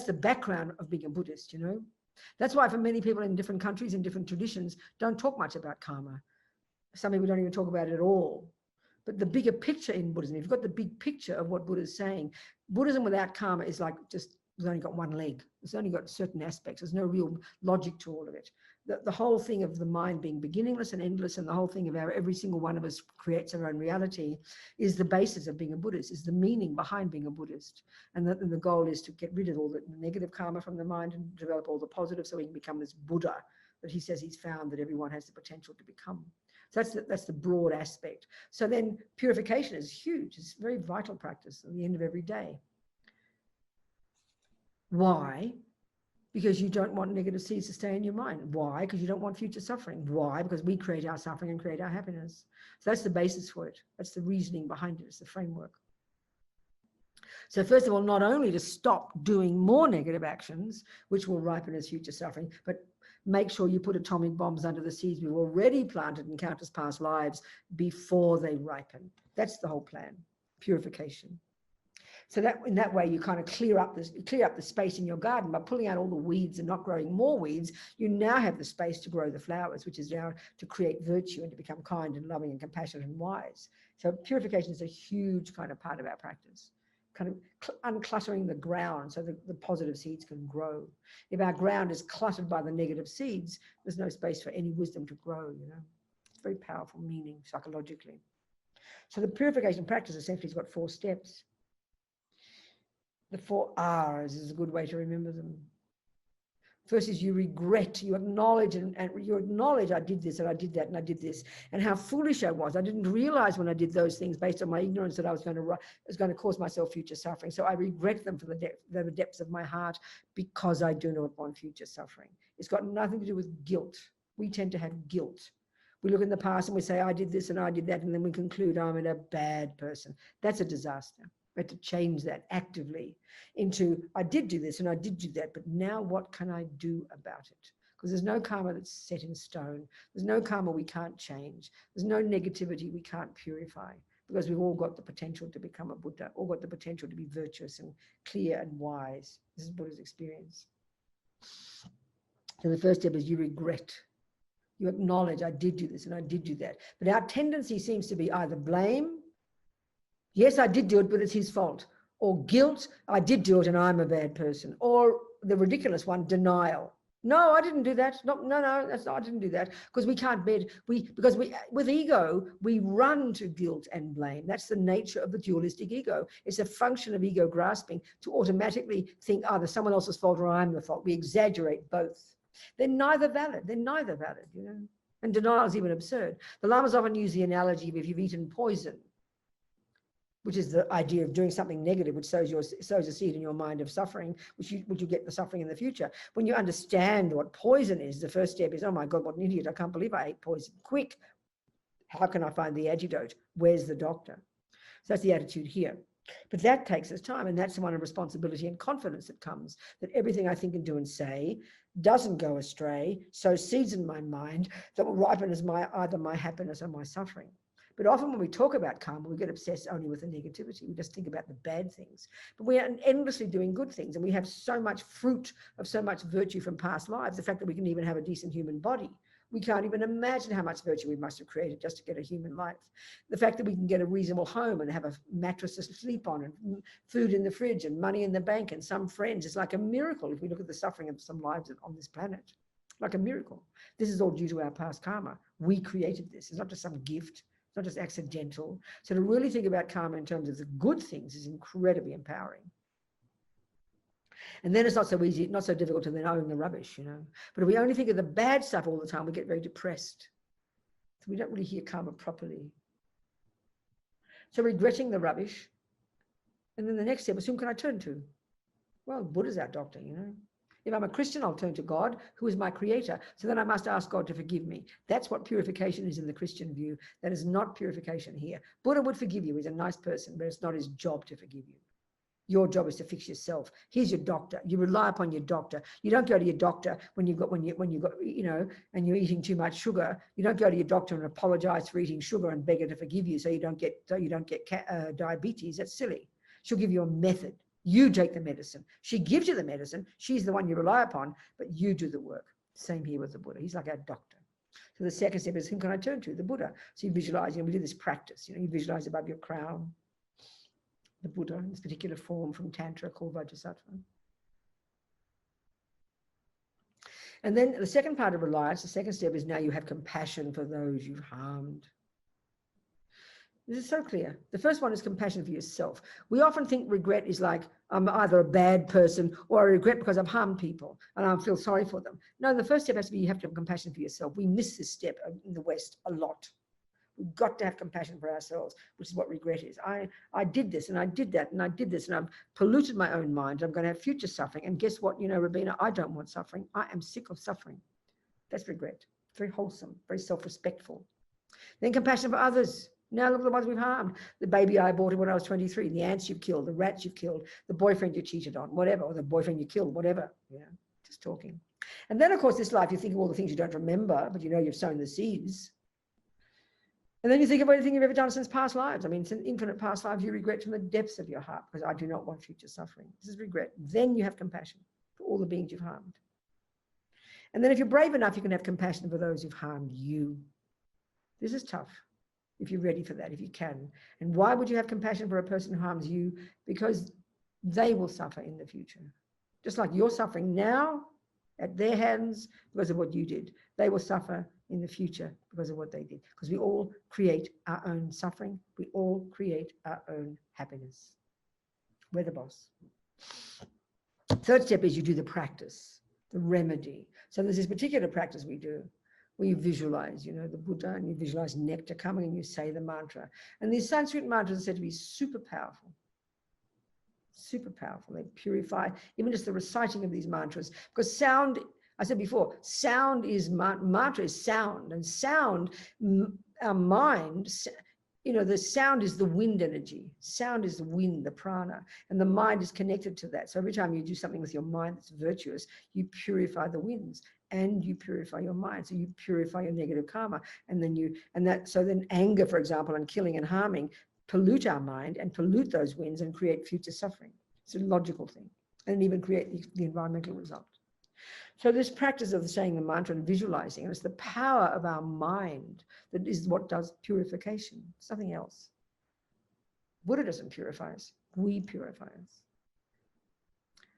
the background of being a Buddhist, you know. That's why for many people in different countries and different traditions don't talk much about karma. Some people don't even talk about it at all. But the bigger picture in Buddhism, if you've got the big picture of what Buddha is saying, Buddhism without karma is like just, it's only got one leg. It's only got certain aspects. There's no real logic to all of it. The whole thing of the mind being beginningless and endless, and the whole thing of every single one of us creates our own reality, is the basis of being a Buddhist, is the meaning behind being a Buddhist. And the goal is to get rid of all the negative karma from the mind and develop all the positive so we can become this Buddha that he says he's found that everyone has the potential to become. So that's the broad aspect. So then purification is huge. It's a very vital practice at the end of every day. Why? Because you don't want negative seeds to stay in your mind. Why? Because you don't want future suffering. Why? Because we create our suffering and create our happiness. So that's the basis for it. That's the reasoning behind it. It's the framework. So first of all, not only to stop doing more negative actions, which will ripen as future suffering, but make sure you put atomic bombs under the seeds we've already planted in countless past lives before they ripen. That's the whole plan, purification. So that in that way, you kind of clear up the space in your garden by pulling out all the weeds and not growing more weeds. You now have the space to grow the flowers, which is now to create virtue and to become kind and loving and compassionate and wise. So purification is a huge kind of part of our practice, kind of uncluttering the ground so the positive seeds can grow. If our ground is cluttered by the negative seeds, there's no space for any wisdom to grow, you know. It's very powerful meaning psychologically. So the purification practice essentially has got 4 steps. The 4 R's is a good way to remember them. First is you regret, you acknowledge, and you acknowledge I did this and I did that and I did this, and how foolish I was. I didn't realize when I did those things based on my ignorance that I was going to cause myself future suffering. So I regret them for the depths of my heart because I do not want future suffering. It's got nothing to do with guilt. We tend to have guilt. We look in the past and we say, I did this and I did that, and then we conclude I'm a bad person. That's a disaster. We have to change that actively into, I did do this and I did do that, but now what can I do about it? Because there's no karma that's set in stone. There's no karma we can't change. There's no negativity we can't purify, because we've all got the potential to become a Buddha, all got the potential to be virtuous and clear and wise. This is Buddha's experience. So the first step is you regret. You acknowledge, I did do this and I did do that. But our tendency seems to be either blame, yes, I did do it, but it's his fault. Or guilt, I did do it and I'm a bad person. Or the ridiculous one, denial. No, I didn't do that. No, that's not, I didn't do that. Because we can't bear, with ego, we run to guilt and blame. That's the nature of the dualistic ego. It's a function of ego grasping to automatically think either someone else's fault or I'm the fault. We exaggerate both. They're neither valid, you know. And denial is even absurd. The Lamas often use the analogy of if you've eaten poison, which is the idea of doing something negative, which sows a seed in your mind of suffering, which you get the suffering in the future. When you understand what poison is, the first step is, oh my God, what an idiot. I can't believe I ate poison. Quick, how can I find the antidote? Where's the doctor? So that's the attitude here. But that takes us time, and that's the one of responsibility and confidence that comes, that everything I think and do and say doesn't go astray, sows seeds in my mind that will ripen as either my happiness or my suffering. But often when we talk about karma, we get obsessed only with the negativity. We just think about the bad things. But we are endlessly doing good things, and we have so much fruit of so much virtue from past lives. The fact that we can even have a decent human body. We can't even imagine how much virtue we must have created just to get a human life. The fact that we can get a reasonable home and have a mattress to sleep on and food in the fridge and money in the bank and some friends, it's like a miracle if we look at the suffering of some lives on this planet. Like a miracle. This is all due to our past karma. We created this. It's not just some gift. It's not just accidental. So to really think about karma in terms of the good things is incredibly empowering. And then it's not so easy, not so difficult to then own the rubbish, you know. But if we only think of the bad stuff all the time, we get very depressed. So we don't really hear karma properly. So regretting the rubbish. And then the next step is, whom can I turn to? Well, Buddha's our doctor, you know. If I'm a Christian, I'll turn to God, who is my creator. So then I must ask God to forgive me. That's what purification is in the Christian view. That is not purification here. Buddha would forgive you. He's a nice person, but it's not his job to forgive you. Your job is to fix yourself. He's your doctor. You rely upon your doctor. You don't go to your doctor when you've got, you know, and you're eating too much sugar. You don't go to your doctor and apologize for eating sugar and beg her to forgive you so you don't get diabetes. That's silly. She'll give you a method. You take the medicine. She gives you the medicine. She's the one you rely upon, but you do the work. Same here with the Buddha. He's like our doctor. So the second step is, whom can I turn to? The Buddha. So you visualize, you know, we do this practice, you know, you visualize above your crown, the Buddha in this particular form from Tantra called Vajrasattva. And then the second part of reliance, the second step is now you have compassion for those you've harmed. This is so clear. The first one is compassion for yourself. We often think regret is like, I'm either a bad person or I regret because I've harmed people and I feel sorry for them. No, the first step has to be you have to have compassion for yourself. We miss this step in the West a lot. We've got to have compassion for ourselves, which is what regret is. I did this and I did that and I did this and I've polluted my own mind. I'm going to have future suffering. And guess what, you know, Robina, I don't want suffering. I am sick of suffering. That's regret. Very wholesome, very self-respectful. Then compassion for others. Now look at the ones we've harmed. The baby I aborted when I was 23, the ants you've killed, the rats you've killed, the boyfriend you cheated on, whatever, or the boyfriend you killed, whatever, you know, just talking. And then, of course, this life, you think of all the things you don't remember, but you know you've sown the seeds. And then you think of everything you've ever done since past lives. I mean, since infinite past lives, you regret from the depths of your heart, because I do not want future suffering. This is regret. Then you have compassion for all the beings you've harmed. And then if you're brave enough, you can have compassion for those who've harmed you. This is tough. If you're ready for that, if you can. And why would you have compassion for a person who harms you? Because they will suffer in the future. Just like you're suffering now at their hands because of what you did. They will suffer in the future because of what they did. Because we all create our own suffering. We all create our own happiness. We're the boss. Third step is you do the practice, the remedy. So there's this particular practice we do, where you visualize, you know, the Buddha, and you visualize nectar coming and you say the mantra. And these Sanskrit mantras are said to be super powerful. Super powerful. They purify, even just the reciting of these mantras. Because sound, I said before, sound is, mantra is sound. And sound, our mind, you know, the sound is the wind energy. Sound is the wind, the prana. And the mind is connected to that. So every time you do something with your mind that's virtuous, you purify the winds. And you purify your mind. So you purify your negative karma. And then so then anger, for example, and killing and harming pollute our mind and pollute those winds and create future suffering. It's a logical thing. And even create the environmental result. So this practice of saying the mantra and visualizing, and it's the power of our mind that is what does purification. It's nothing else. Buddha doesn't purify us. We purify us.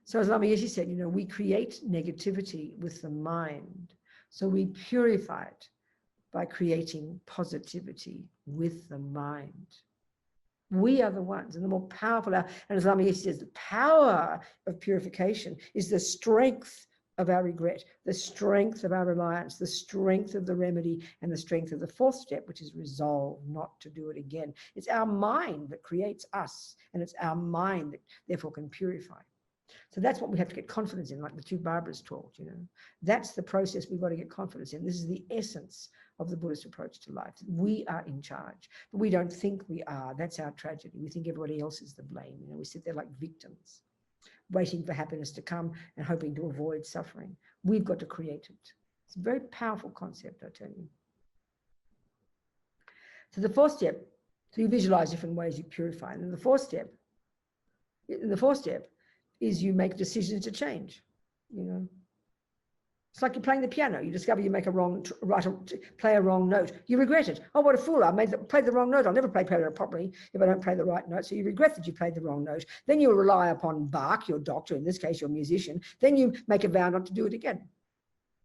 So as Lama Yeshe said, you know, we create negativity with the mind. So we purify it by creating positivity with the mind. We are the ones, and the more powerful, and as Lama Yeshe says, the power of purification is the strength of our regret, the strength of our reliance, the strength of the remedy, and the strength of the fourth step, which is resolve not to do it again. It's our mind that creates us, and it's our mind that therefore can purify. So that's what we have to get confidence in, like the two Barbaras talked, you know. That's the process we've got to get confidence in. This is the essence of the Buddhist approach to life. We are in charge, but we don't think we are. That's our tragedy. We think everybody else is the blame. You know, we sit there like victims, waiting for happiness to come and hoping to avoid suffering. We've got to create it. It's a very powerful concept, I tell you. So the fourth step, so you visualize different ways you purify. And then the fourth step is you make decisions to change, you know. It's like you're playing the piano. You discover you make play a wrong note. You regret it. Oh, what a fool. I played the wrong note. I'll never play piano properly if I don't play the right note. So you regret that you played the wrong note. Then you rely upon Bach, your doctor, in this case, your musician. Then you make a vow not to do it again.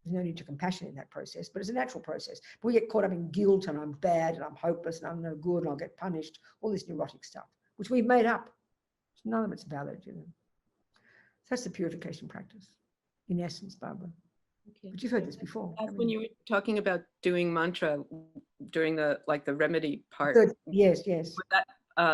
There's no need to compassion in that process, but it's a natural process. But we get caught up in guilt and I'm bad and I'm hopeless and I'm no good and I'll get punished, all this neurotic stuff, which we've made up. None of it's valid, you know. So that's the purification practice, in essence, Barbara. Okay. But you've heard this before. When you were talking about doing mantra during the remedy part, Yes. was that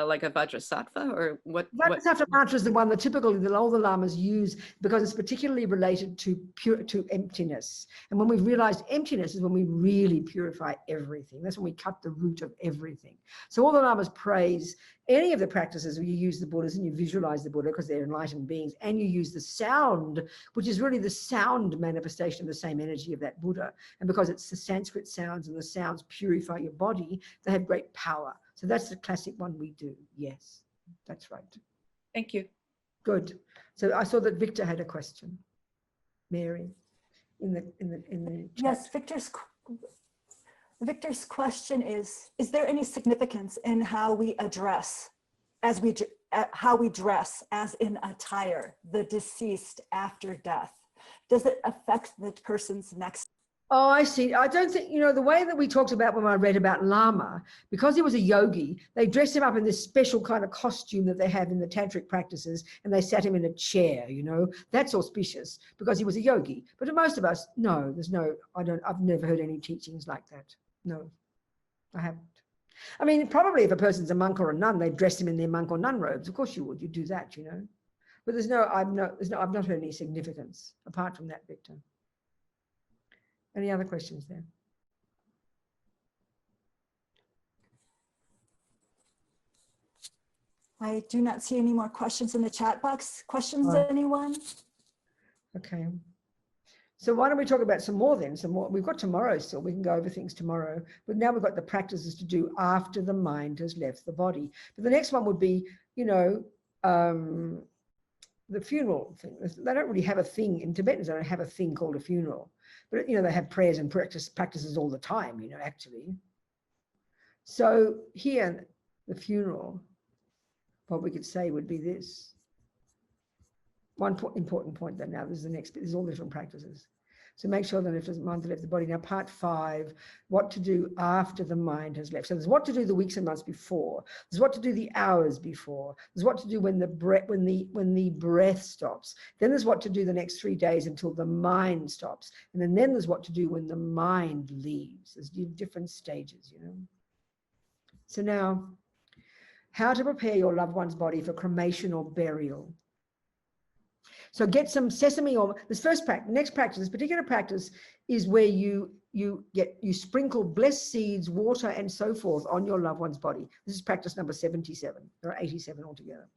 like a Vajrasattva or what? Vajrasattva mantra is the one that typically all the lamas use because it's particularly related to emptiness. And when we've realized emptiness is when we really purify everything. That's when we cut the root of everything. So all the lamas praise any of the practices where you use the Buddhas and you visualize the Buddha because they're enlightened beings, and you use the sound, which is really the sound manifestation of the same energy of that Buddha. And because it's the Sanskrit sounds and the sounds purify your body, they have great power. So that's the classic one we do. Yes, that's right. Thank you. Good. So I saw that Victor had a question. Mary, in the chat. Yes, Victor's question is there any significance in how we dress as in attire the deceased after death? Does it affect the person's next? Oh, I see. I don't think, you know, the way that we talked about when I read about Lama, because he was a yogi, they dressed him up in this special kind of costume that they have in the tantric practices, and they sat him in a chair, you know. That's auspicious because he was a yogi. But to most of us, no, I've never heard any teachings like that. No, I haven't. I mean, probably if a person's a monk or a nun, they dress him in their monk or nun robes. Of course you would, you do that, you know. But I've not heard any significance apart from that, Victor. Any other questions there? I do not see any more questions in the chat box. Questions, Right. anyone? Okay. So why don't we talk about some more then? Some more. We've got tomorrow still. We can go over things tomorrow. But now we've got the practices to do after the mind has left the body. But the next one would be, you know, the funeral thing. They don't really have a thing in Tibetans. They don't have a thing called a funeral. But, you know, they have prayers and practices all the time, you know, actually. So here, the funeral, what we could say would be this. One important point that now, this is the next bit, this is all different practices. So make sure that if the mind has left the body. Now, part 5, what to do after the mind has left. So there's what to do the weeks and months before. There's what to do the hours before. There's what to do when the breath stops. Then there's what to do the next 3 days until the mind stops. And then there's what to do when the mind leaves. There's different stages, you know. So now, how to prepare your loved one's body for cremation or burial. So get some sesame oil. This next practice, this particular practice is where you sprinkle blessed seeds, water, and so forth on your loved one's body. This is practice number 77. There are 87 altogether.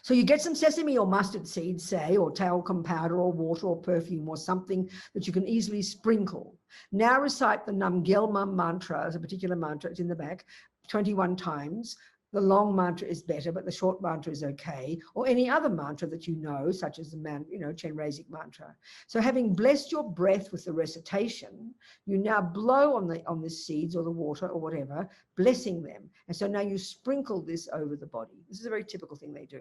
So you get some sesame or mustard seeds, say, or talcum powder or water or perfume or something that you can easily sprinkle. Now recite the Namgyalma mantra, as a particular mantra, it's in the back, 21 times. The long mantra is better, but the short mantra is okay, or any other mantra that you know, such as the Chenrezig mantra. So having blessed your breath with the recitation, you now blow on the seeds or the water or whatever, blessing them. And so now you sprinkle this over the body. This is a very typical thing they do.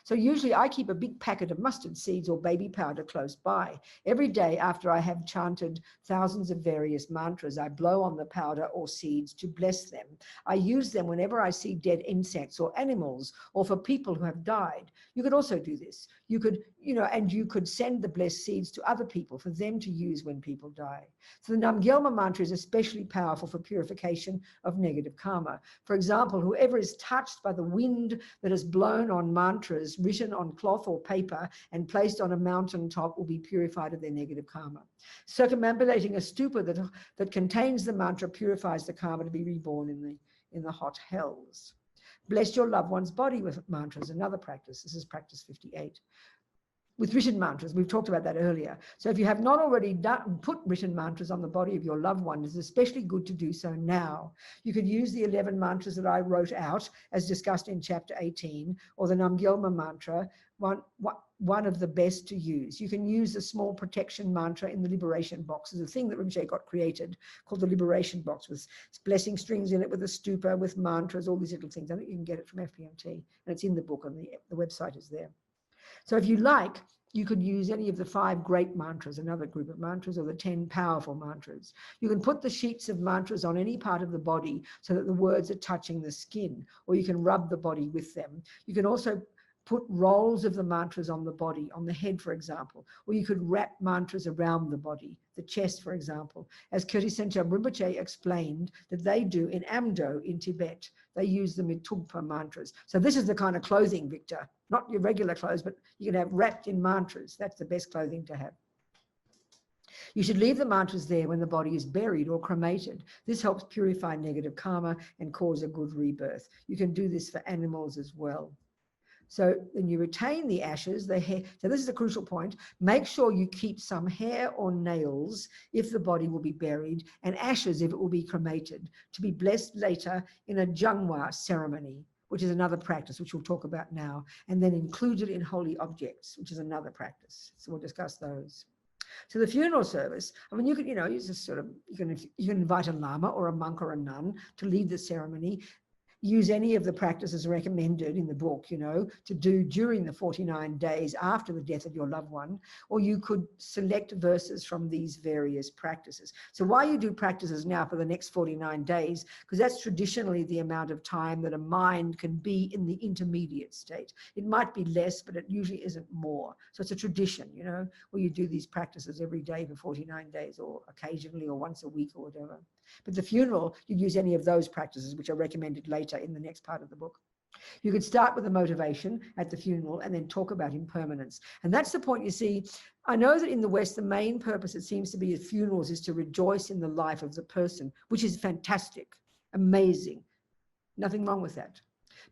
So usually I keep a big packet of mustard seeds or baby powder close by. Every day after I have chanted thousands of various mantras, I blow on the powder or seeds to bless them. I use them whenever I see dead insects or animals, or for people who have died. You could also do this. You could, and you could send the blessed seeds to other people for them to use when people die. So the Namgyalma mantra is especially powerful for purification of negative karma. For example, whoever is touched by the wind that has blown on mantras written on cloth or paper and placed on a mountain top will be purified of their negative karma. Circumambulating a stupa that contains the mantra purifies the karma to be reborn in the hot hells. Bless your loved one's body with mantras, another practice. This is practice 58. With written mantras, we've talked about that earlier. So if you have not already put written mantras on the body of your loved one, it's especially good to do so now. You could use the 11 mantras that I wrote out, as discussed in chapter 18, or the Namgyalma mantra, one of the best to use. You can use the small protection mantra in the liberation box. There's a thing that Rinpoche got created called the liberation box, with blessing strings in it, with a stupa, with mantras, all these little things. I think you can get it from FPMT, and it's in the book, and the website is there. So if you like, You could use any of the 5 great mantras, another group of mantras, or the 10 powerful mantras. You can put the sheets of mantras on any part of the body so that the words are touching the skin, or you can rub the body with them. You can also put rolls of the mantras on the body, on the head, for example, or you could wrap mantras around the body, the chest, for example, as Kirti Senchab Rinpoche explained that they do in Amdo in Tibet. They use the Mitugpa mantras. So this is the kind of clothing, Victor, not your regular clothes, but you can have wrapped in mantras. That's the best clothing to have. You should leave the mantras there when the body is buried or cremated. This helps purify negative karma and cause a good rebirth. You can do this for animals as well. So then you retain the ashes, the hair. So this is a crucial point. Make sure you keep some hair or nails if the body will be buried, and ashes if it will be cremated, to be blessed later in a Jangwa ceremony, which is another practice, which we'll talk about now, and then included in holy objects, which is another practice. So we'll discuss those. So the funeral service, I mean, you could, you know, you just sort of, you can invite a lama or a monk or a nun to lead the ceremony. Use any of the practices recommended in the book, you know, to do during the 49 days after the death of your loved one, or you could select verses from these various practices. So why you do practices now for the next 49 days, because that's traditionally the amount of time that a mind can be in the intermediate state. It might be less, but it usually isn't more. So it's a tradition, you know, where you do these practices every day for 49 days, or occasionally, or once a week, or whatever. But the funeral, you use any of those practices, which are recommended later in the next part of the book. You could start with the motivation at the funeral and then talk about impermanence. And that's the point. You see, I know that in the West, the main purpose, it seems to be, of funerals is to rejoice in the life of the person, which is fantastic, amazing. Nothing wrong with that.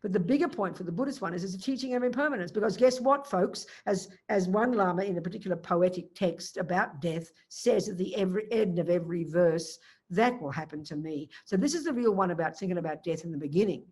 But the bigger point for the Buddhist one is the teaching of impermanence, because guess what, folks? As one Lama in a particular poetic text about death says at the end of every verse, that will happen to me. So this is the real one about thinking about death in the beginning.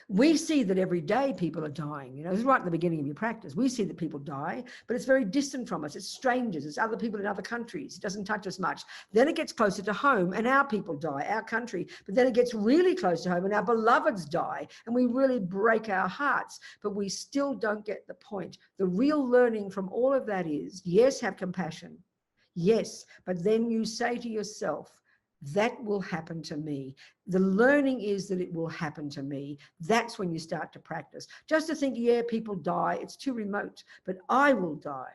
We see that every day people are dying. You know, this is right at the beginning of your practice. We see that people die, but it's very distant from us. It's strangers. It's other people in other countries. It doesn't touch us much. Then it gets closer to home and our people die, our country. But then it gets really close to home and our beloveds die, and we really break our hearts. But we still don't get the point. The real learning from all of that is, yes, have compassion. Yes, but then you say to yourself, that will happen to me. The learning is that it will happen to me. That's when you start to practice. Just to think, yeah, people die, it's too remote, but I will die.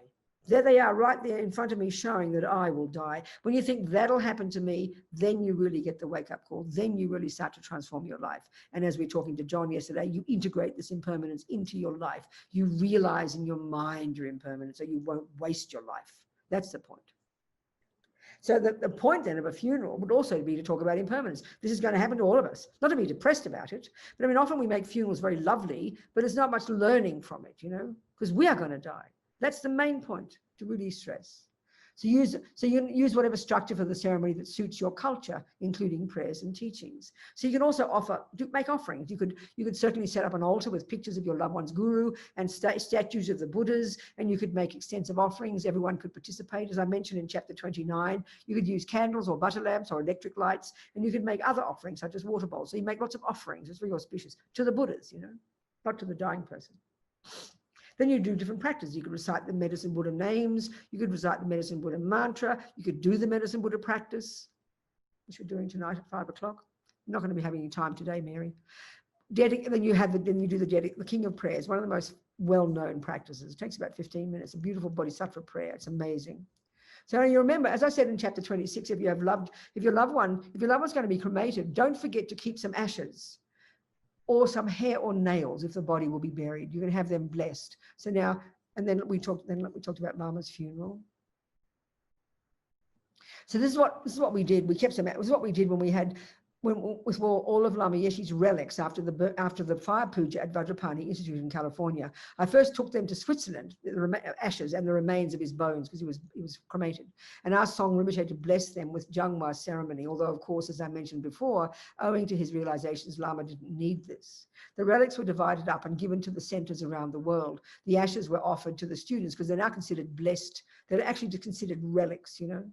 There they are right there in front of me showing that I will die. When you think that'll happen to me, then you really get the wake-up call. Then you really start to transform your life. And as we were talking to John yesterday, you integrate this impermanence into your life. You realize in your mind your impermanence, so you won't waste your life. That's the point. So the point then of a funeral would also be to talk about impermanence. This is going to happen to all of us. Not to be depressed about it, but I mean, often we make funerals very lovely, but it's not much learning from it, you know, because we are going to die. That's the main point, to really stress. So you use whatever structure for the ceremony that suits your culture, including prayers and teachings. So you can also make offerings. You could certainly set up an altar with pictures of your loved one's guru and statues of the Buddhas, and you could make extensive offerings. Everyone could participate. As I mentioned in chapter 29, you could use candles or butter lamps or electric lights, and you could make other offerings such as water bowls. So you make lots of offerings. It's very auspicious to the Buddhas, you know, not to the dying person. Then you do different practices. You could recite the Medicine Buddha names. You could recite the Medicine Buddha mantra. You could do the Medicine Buddha practice, which we're doing tonight at 5 o'clock. I'm not going to be having any time today, Mary. Then you do the King of Prayers, one of the most well-known practices. It takes about 15 minutes. A beautiful bodhisattva prayer. It's amazing. So you remember, as I said in chapter 26, if your loved one's going to be cremated, don't forget to keep some ashes, or some hair or nails if the body will be buried. You can have them blessed. So now, and then we talked about Lama's funeral. So this is what we did. We kept some. This is what we did when we had with all of Lama Yeshe's relics after the fire puja at Vajrapani Institute in California. I first took them to Switzerland, the ashes and the remains of his bones, because he was cremated, and asked Song Rinpoche to bless them with Jangwa ceremony. Although, of course, as I mentioned before, owing to his realizations, Lama didn't need this. The relics were divided up and given to the centers around the world. The ashes were offered to the students because they're now considered blessed. They're actually considered relics, you know.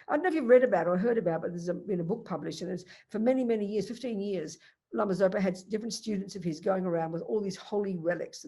I don't know if you've read about or heard about, but there's been a book published, and it's for many, many years, 15 years, Lama Zopa had different students of his going around with all these holy relics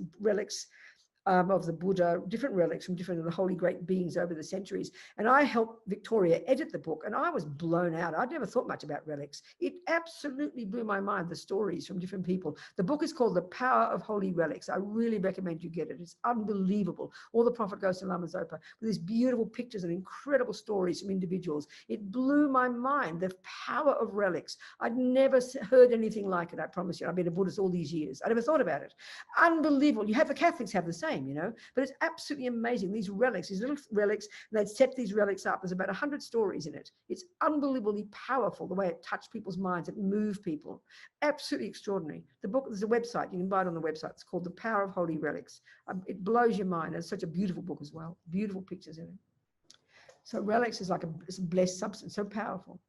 of the Buddha, different relics from different of the holy great beings over the centuries. And I helped Victoria edit the book, and I was blown out. I'd never thought much about relics. It absolutely blew my mind, the stories from different people. The book is called The Power of Holy Relics. I really recommend you get it. It's unbelievable. All the profit goes to Lama Zopa, with these beautiful pictures and incredible stories from individuals. It blew my mind, the power of relics. I'd never heard anything like it, I promise you. I've been a Buddhist all these years. I never thought about it. Unbelievable. You have the Catholics have the same, you know, but it's absolutely amazing. These relics, these little relics, and they'd set these relics up. There's about 100 stories in it. It's unbelievably powerful, the way it touched people's minds, it moved people. Absolutely extraordinary. The book, there's a website, you can buy it on the website. It's called The Power of Holy Relics. It blows your mind. It's such a beautiful book as well. Beautiful pictures in it. So relics is like it's a blessed substance, so powerful.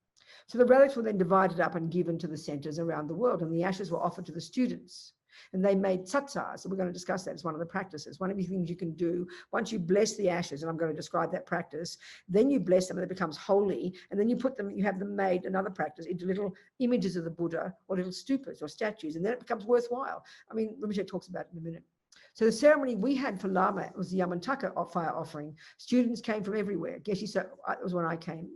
So the relics were then divided up and given to the centers around the world, and the ashes were offered to the students. And they made tsatsars. So we're going to discuss that as one of the practices. One of the things you can do once you bless the ashes, and I'm going to describe that practice, then you bless them and it becomes holy. And then you put them, you have them made, another practice, into little images of the Buddha or little stupas or statues. And then it becomes worthwhile. I mean, Rinpoche talks about it in a minute. So the ceremony we had for Lama was the Yamantaka fire offering. Students came from everywhere. Geshe Sopa, it was when I came.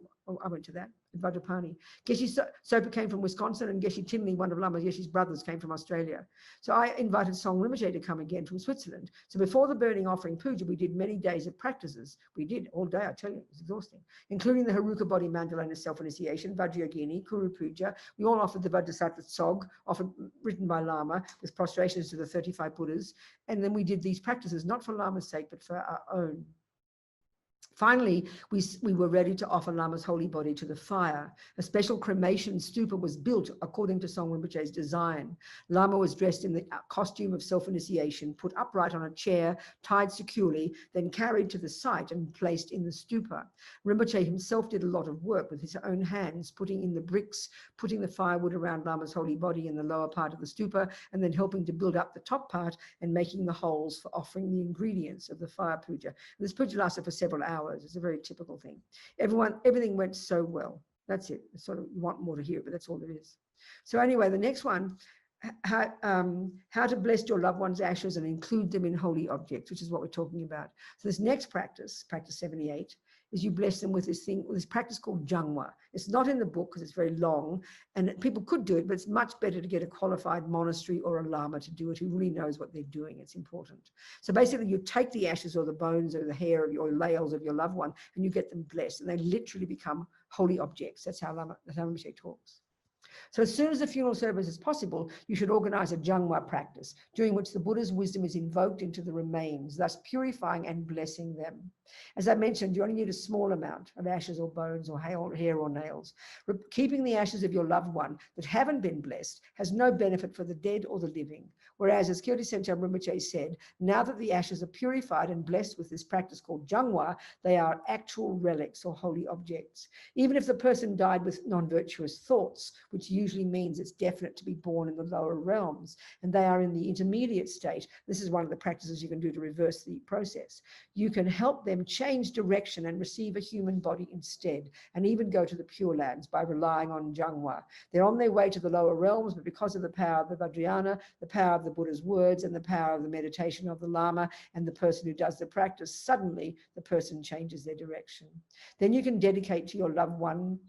I went to that in Vajrapani. Geshe Sopa came from Wisconsin, and Geshe Timli, one of Lama Yeshe's brothers, came from Australia. So I invited Song Rinpoche to come again from Switzerland. So before the burning offering puja, we did many days of practices. We did all day, I tell you, it was exhausting, including the Haruka body mandala and self-initiation, Vajrayogini, Kuru Puja. We all offered the Vajrasattva Tsog, written by Lama, with prostrations to the 35 Buddhas. And then we did these practices, not for Lama's sake, but for our own. Finally, we were ready to offer Lama's holy body to the fire. A special cremation stupa was built according to Song Rinpoche's design. Lama was dressed in the costume of self-initiation, put upright on a chair, tied securely, then carried to the site and placed in the stupa. Rinpoche himself did a lot of work with his own hands, putting in the bricks, putting the firewood around Lama's holy body in the lower part of the stupa, and then helping to build up the top part and making the holes for offering the ingredients of the fire puja. And this puja lasted for several hours. It's a very typical thing. Everything went so well. That's it. It's sort of, you want more to hear, but that's all there is. So anyway, the next one, how to bless your loved one's ashes and include them in holy objects, which is what we're talking about. So this next practice, practice 78, is you bless them with this practice called jangwa. It's not in the book because it's very long, and people could do it, but it's much better to get a qualified monastery or a lama to do it who really knows what they're doing. It's important. So basically, you take the ashes or the bones or the hair of your layers of your loved one, and you get them blessed, and they literally become holy objects. That's how Rinpoche talks. So as soon as the funeral service is possible, you should organize a jangwa practice, during which the Buddha's wisdom is invoked into the remains, thus purifying and blessing them. As I mentioned, you only need a small amount of ashes or bones or hair or nails. Keeping the ashes of your loved one that haven't been blessed has no benefit for the dead or the living. Whereas, as Kyrti Sencham Rinpoche said, now that the ashes are purified and blessed with this practice called jangwa, they are actual relics or holy objects. Even if the person died with non-virtuous thoughts, which usually means it's definite to be born in the lower realms, and they are in the intermediate state, this is one of the practices you can do to reverse the process. You can help them change direction and receive a human body instead, and even go to the Pure Lands by relying on jangwa. They're on their way to the lower realms, but because of the power of the Vajrayana, the power of the Buddha's words, and the power of the meditation of the Lama and the person who does the practice, suddenly the person changes their direction. Then you can dedicate to your loved one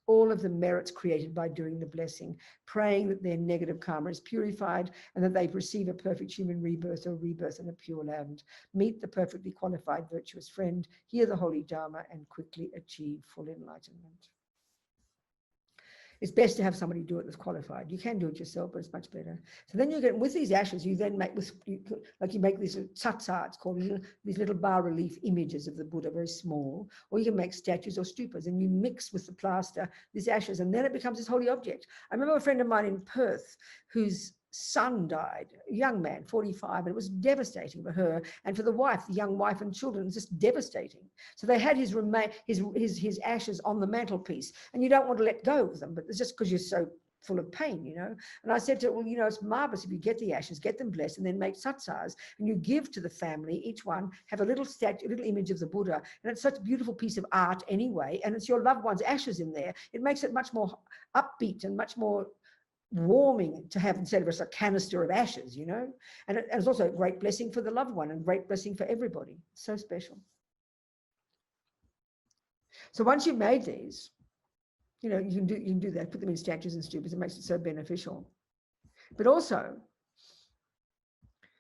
all of the merits created by doing the blessing, praying that their negative karma is purified and that they receive a perfect human rebirth or rebirth in a pure land, meet the perfectly qualified virtuous friend, hear the holy Dharma, and quickly achieve full enlightenment. It's best to have somebody do it that's qualified. You can do it yourself, but it's much better. So then you get, with these ashes, you then make, you make these tsatsar, it's called, these little bas-relief images of the Buddha, very small, or you can make statues or stupas, and you mix with the plaster these ashes, and then it becomes this holy object. I remember a friend of mine in Perth whose son died, a young man, 45, and it was devastating for her and for the wife, the young wife and children. It was just devastating. So they had his ashes on the mantelpiece, and you don't want to let go of them, but it's just because you're so full of pain, you know. And I said to her, well, you know, it's marvelous if you get the ashes, get them blessed, and then make tsatsars, and you give to the family, each one, have a little statue, a little image of the Buddha, and it's such a beautiful piece of art anyway, and it's your loved one's ashes in there. It makes it much more upbeat and much more warming to have instead of just a canister of ashes, you know. And it's also a great blessing for the loved one and great blessing for everybody. So special. So once you've made these, you know, you can do that, put them in statues and stupas. It makes it so beneficial. But also,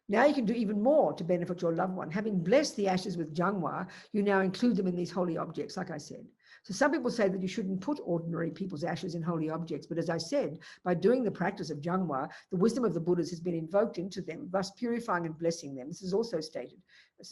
now you can do even more to benefit your loved one. Having blessed the ashes with Jangwa, you now include them in these holy objects, like I said. So some people say that you shouldn't put ordinary people's ashes in holy objects. But as I said, by doing the practice of Jangwa, the wisdom of the Buddhas has been invoked into them, thus purifying and blessing them. This is also stated.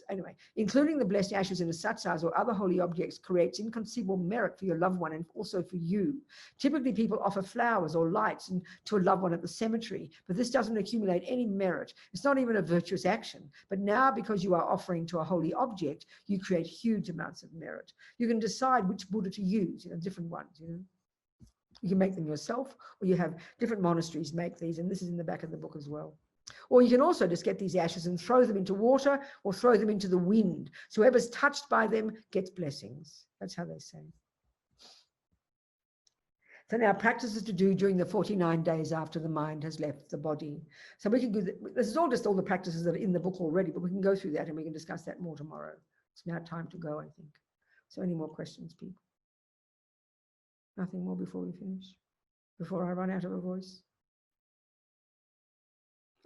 Anyway, including the blessed ashes in a satsas or other holy objects creates inconceivable merit for your loved one and also for you. Typically, people offer flowers or lights to a loved one at the cemetery, but this doesn't accumulate any merit. It's not even a virtuous action. But now, because you are offering to a holy object, you create huge amounts of merit. You can decide which Buddha to use, you know, different ones, you know. You can make them yourself, or you have different monasteries make these, and this is in the back of the book as well. Or you can also just get these ashes and throw them into water or throw them into the wind. So whoever's touched by them gets blessings. That's how they say. So now practices to do during the 49 days after the mind has left the body. So we can do this is all just all the practices that are in the book already, but we can go through that and we can discuss that more tomorrow. It's now time to go, I think. So any more questions, people? Nothing more before we finish? Before I run out of a voice?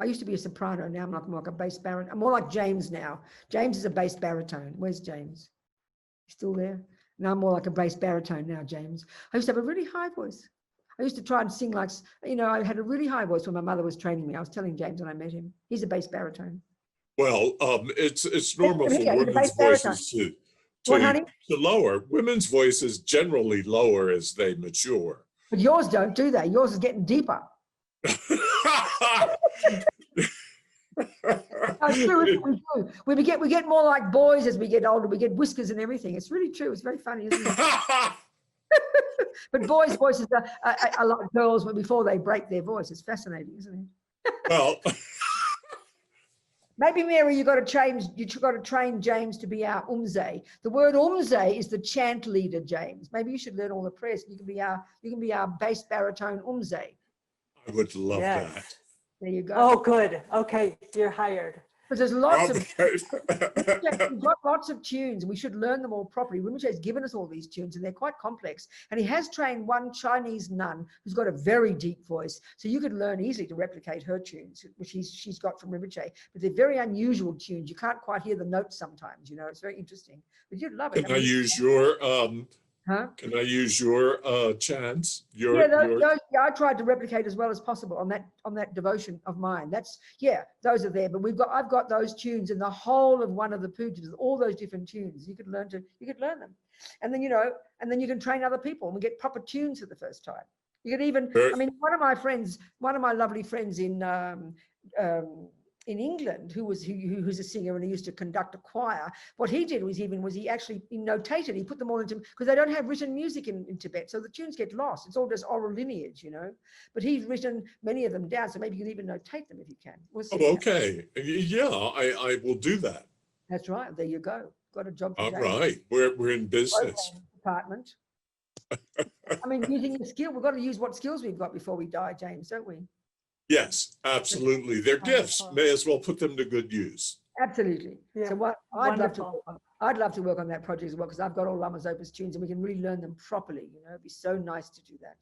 I used to be a soprano. Now I'm more like a bass baritone. I'm more like James now. James is a bass baritone. Where's James? He's still there? Now I'm more like a bass baritone now, James. I used to have a really high voice. I used to try and sing like, you know, I had a really high voice when my mother was training me. I was telling James when I met him. He's a bass baritone. Well, it's normal for Yeah, he's a women's bass baritone. voices What, honey? to lower. Women's voices generally lower as they mature. But yours don't do that. Yours is getting deeper. That's true, isn't it? We do. We get more like boys as we get older. We get whiskers and everything. It's really true. It's very funny, isn't it? But boys' voices are like girls before they break their voice. It's fascinating, isn't it? Well, maybe Mary, you got to train James to be our umze. The word umze is the chant leader, James. Maybe you should learn all the prayers. You can be our bass baritone umze. I would love Yes. that. There you go. Oh, good. Okay, you're hired. Because there's lots of Okay. we've got lots of tunes. We should learn them all properly. Rinpoche has given us all these tunes and they're quite complex. And he has trained one Chinese nun who's got a very deep voice. So you could learn easily to replicate her tunes, which she's got from Rinpoche. But they're very unusual tunes. You can't quite hear the notes sometimes, you know. It's very interesting. But you'd love it. Can I use your Huh? Can I use your chants? Yeah, I tried to replicate as well as possible on that devotion of mine. Those are there. But I've got those tunes in the whole of one of the pujas, all those different tunes. You could learn them, and then you can train other people and we get proper tunes for the first time. You could even, I mean, one of my lovely friends in England, who's a singer and he used to conduct a choir. What he did was he actually notated. He put them all into, because they don't have written music in Tibet, so the tunes get lost. It's all just oral lineage, you know. But he's written many of them down, so maybe you can even notate them if you can. We'll see. Oh, okay. Yeah, I will do that. That's right. There you go. Got a job for All James. right, we're in business. Department. I mean, using the skill. We've got to use what skills we've got before we die, James, don't we? Yes, absolutely. They're gifts. Wonderful. May as well put them to good use. Absolutely. Yeah, So what I'd love to work on that project as well, because I've got all Lama Zopa's tunes and we can really learn them properly. You know, it'd be so nice to do that.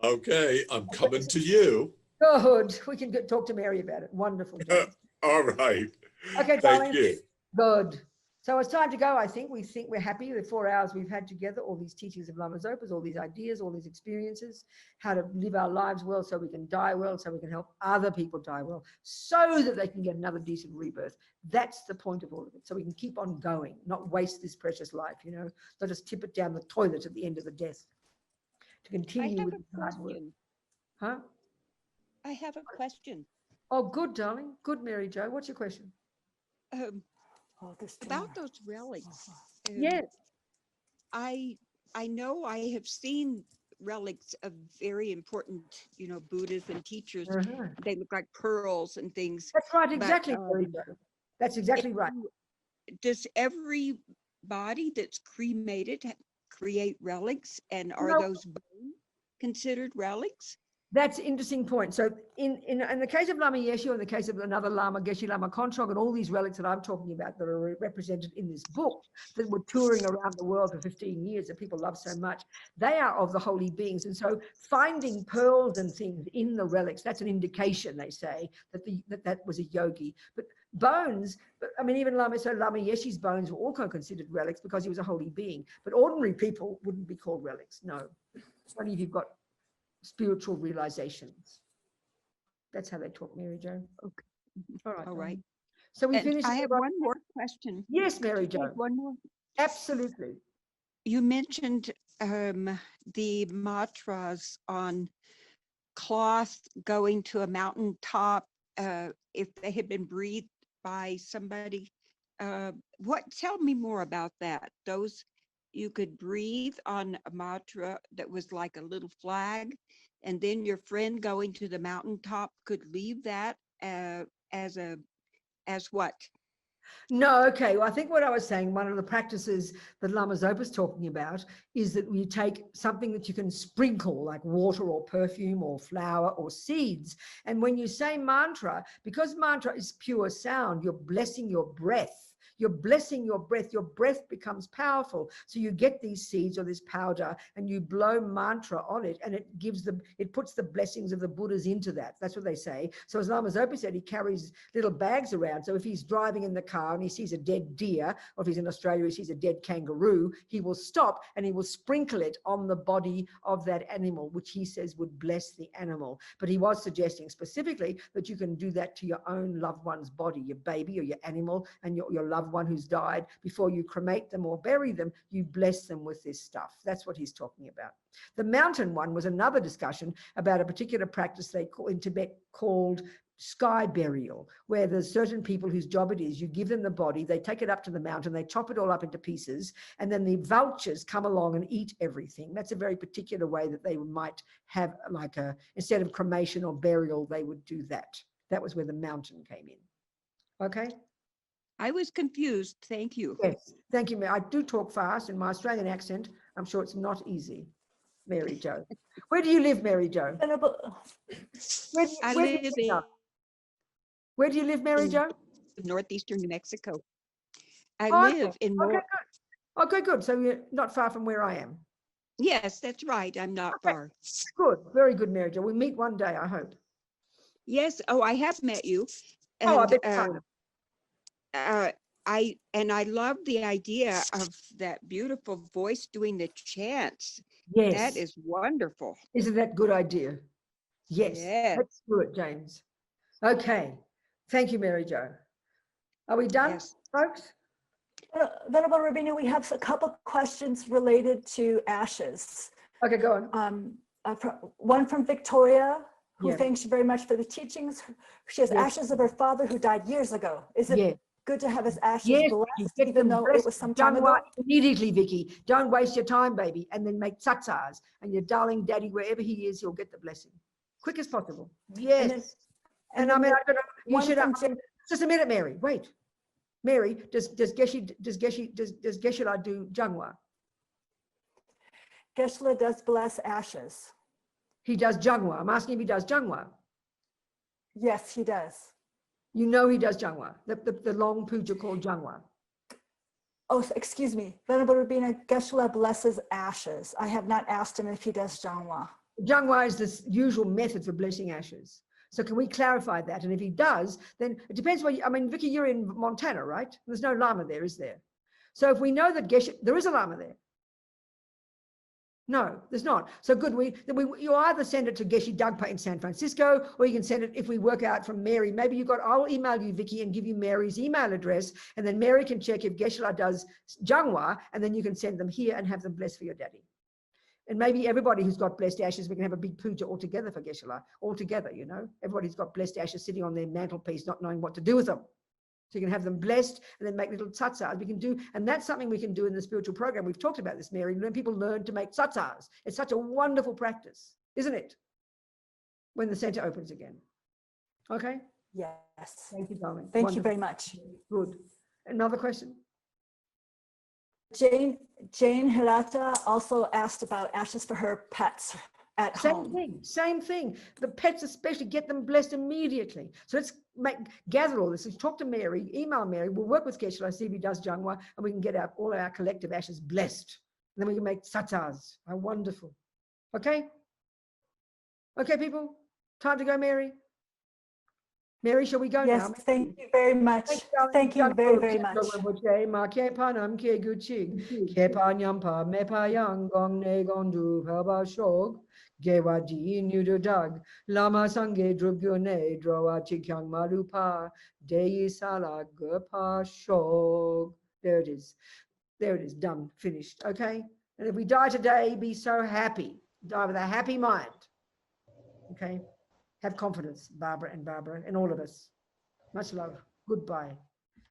Okay, I'm coming to you. Good. We can talk to Mary about it. Wonderful. James. All right. Okay, Thank darling. you. Good. So it's time to go. I think we're happy with the 4 hours we've had together, all these teachings of Lama Zopa's, all these ideas, all these experiences, how to live our lives well so we can die well, so we can help other people die well, so that they can get another decent rebirth. That's the point of all of it. So we can keep on going, not waste this precious life, you know, not just tip it down the toilet at the end of the death. To I continue have with a the hard work. question. Huh? I have a question Oh, good, darling. Good, Mary Jo. What's your question? Oh, this about tumor. those relics. Yes. I know I have seen relics of very important, Buddhas and teachers. Uh-huh. They look like pearls and things. That's right. But, Exactly, Mary Jo. That's exactly right. Does every body that's cremated create relics, and are No. those bone considered relics? That's an interesting point. So in the case of Lama Yeshe, or in the case of another Lama, Geshe Lama Kontrog, and all these relics that I'm talking about that are represented in this book that were touring around the world for 15 years that people love so much, they are of the holy beings. And so finding pearls and things in the relics, that's an indication, they say, that was a yogi. But bones, I mean, even Lama Yeshe's bones were also considered relics because he was a holy being. But ordinary people wouldn't be called relics, no. It's only if you've got spiritual realizations. That's how they talk, Mary Jo. Okay. All right. All right. So we And finished. I have one more question. Yes, Mary Could you Jo. take one more? Absolutely. You mentioned the mantras on cloth going to a mountaintop if they had been breathed by somebody. Tell me more about that. Those you could breathe on a mantra that was like a little flag, and then your friend going to the mountaintop could leave that as what? No, okay. Well, I think what I was saying, one of the practices that Lama Zopa is talking about is that you take something that you can sprinkle, like water or perfume or flour or seeds. And when you say mantra, because mantra is pure sound, you're blessing your breath. You're blessing your breath becomes powerful. So you get these seeds or this powder and you blow mantra on it, and it puts the blessings of the Buddhas into that. That's what they say. So as Lama Zopa said, he carries little bags around. So if he's driving in the car and he sees a dead deer, or if he's in Australia, he sees a dead kangaroo, he will stop and he will sprinkle it on the body of that animal, which he says would bless the animal. But he was suggesting specifically that you can do that to your own loved one's body, your baby or your animal and your loved one who's died. Before you cremate them or bury them, you bless them with this stuff. That's what he's talking about. The mountain one was another discussion about a particular practice they call in Tibet called sky burial, where there's certain people whose job it is, you give them the body, they take it up to the mountain, they chop it all up into pieces, and then the vultures come along and eat everything. That's a very particular way that they might have, like instead of cremation or burial, they would do that. That was where the mountain came in. Okay. I was confused. Thank you. Yes, thank you, Mary. I do talk fast in my Australian accent. I'm sure it's not easy, Mary Jo. Where do you live, Mary Jo? I live Where do you live, Mary Jo? in northeastern New Mexico. I Oh, live in okay, more. good. Okay, good. So you're not far from where I am. Yes, that's right. I'm not Okay. far. Good, very good, Mary Jo. We meet one day, I hope. Yes. Oh, I have met you. Oh, I And bet you have. I love the idea of that beautiful voice doing the chants. Yes. That is wonderful. Isn't that a good idea? Yes. Yes. Let's do it, James. Okay. Thank you, Mary Jo. Are we done, Yes. folks? Venerable Robina, we have a couple questions related to ashes. Okay, go on. One from Victoria, who Yeah. thanks you very much for the teachings. She has Yes. ashes of her father who died years ago. Is it Yeah. good to have his ashes Yes, blessed, Vicky, get even them though blessed it was some time done ago? right immediately, Vicky. Don't waste your time, baby. And then make tsatsars. And your darling daddy, wherever he is, he'll get the blessing. Quick as possible. Yes. And I then mean, the I don't know, you one should from just a minute, Mary. Wait. Mary, does Geshe-la do Jangwa? Geshe-la does bless ashes. He does Jangwa. I'm asking if he does Jangwa. Yes, he does. You know he does Jangwa, the long puja called Jangwa. Oh, excuse me. Venerable Robina, Geshe-la blesses ashes. I have not asked him if he does Jangwa. Jangwa is the usual method for blessing ashes. So can we clarify that? And if he does, then it depends where I mean, Vicky, you're in Montana, right? There's no Lama there, is there? So if we know that there is a Lama there. No, there's not. So good. You either send it to Geshe Dagpa in San Francisco, or you can send it, if we work out from Mary, maybe I'll email you, Vicky, and give you Mary's email address, and then Mary can check if Geshe-la does Jangwa, and then you can send them here and have them blessed for your daddy. And maybe everybody who's got blessed ashes, we can have a big puja all together for Geshe-la, all together, you know. Everybody's got blessed ashes sitting on their mantelpiece, not knowing what to do with them. So you can have them blessed and then make little tsatsars. We can do, and that's something we can do in the spiritual program. We've talked about this, Mary. When people learn to make tsatsars, it's such a wonderful practice, isn't it? When the center opens again. Okay. Yes. Thank you, darling. Thank you very much. Good. Another question? Jane Hirata also asked about ashes for her pets, at Same home. thing, same thing. The pets especially, get them blessed immediately. So let's gather all this. Let's talk to Mary, email Mary. We'll work with Geshe-la, see if he does Jangwa, and we can get all our collective ashes blessed. And then we can make satsas. How wonderful. Okay? Okay, people? Time to go, Mary? Mary, shall we go Yes, now? thank you very much. Thank you very, very much. Ma ke panam ke guchi ke panyampa me payang gong ne gondu paba shog gewa di nudu dag lama sange drubyo ne drowa chikyang malupa deyi sala gupa shog. There it is. There it is. Done. Finished. Okay. And if we die today, be so happy. Die with a happy mind. Okay. Have confidence, Barbara, and all of us. Much love. Goodbye.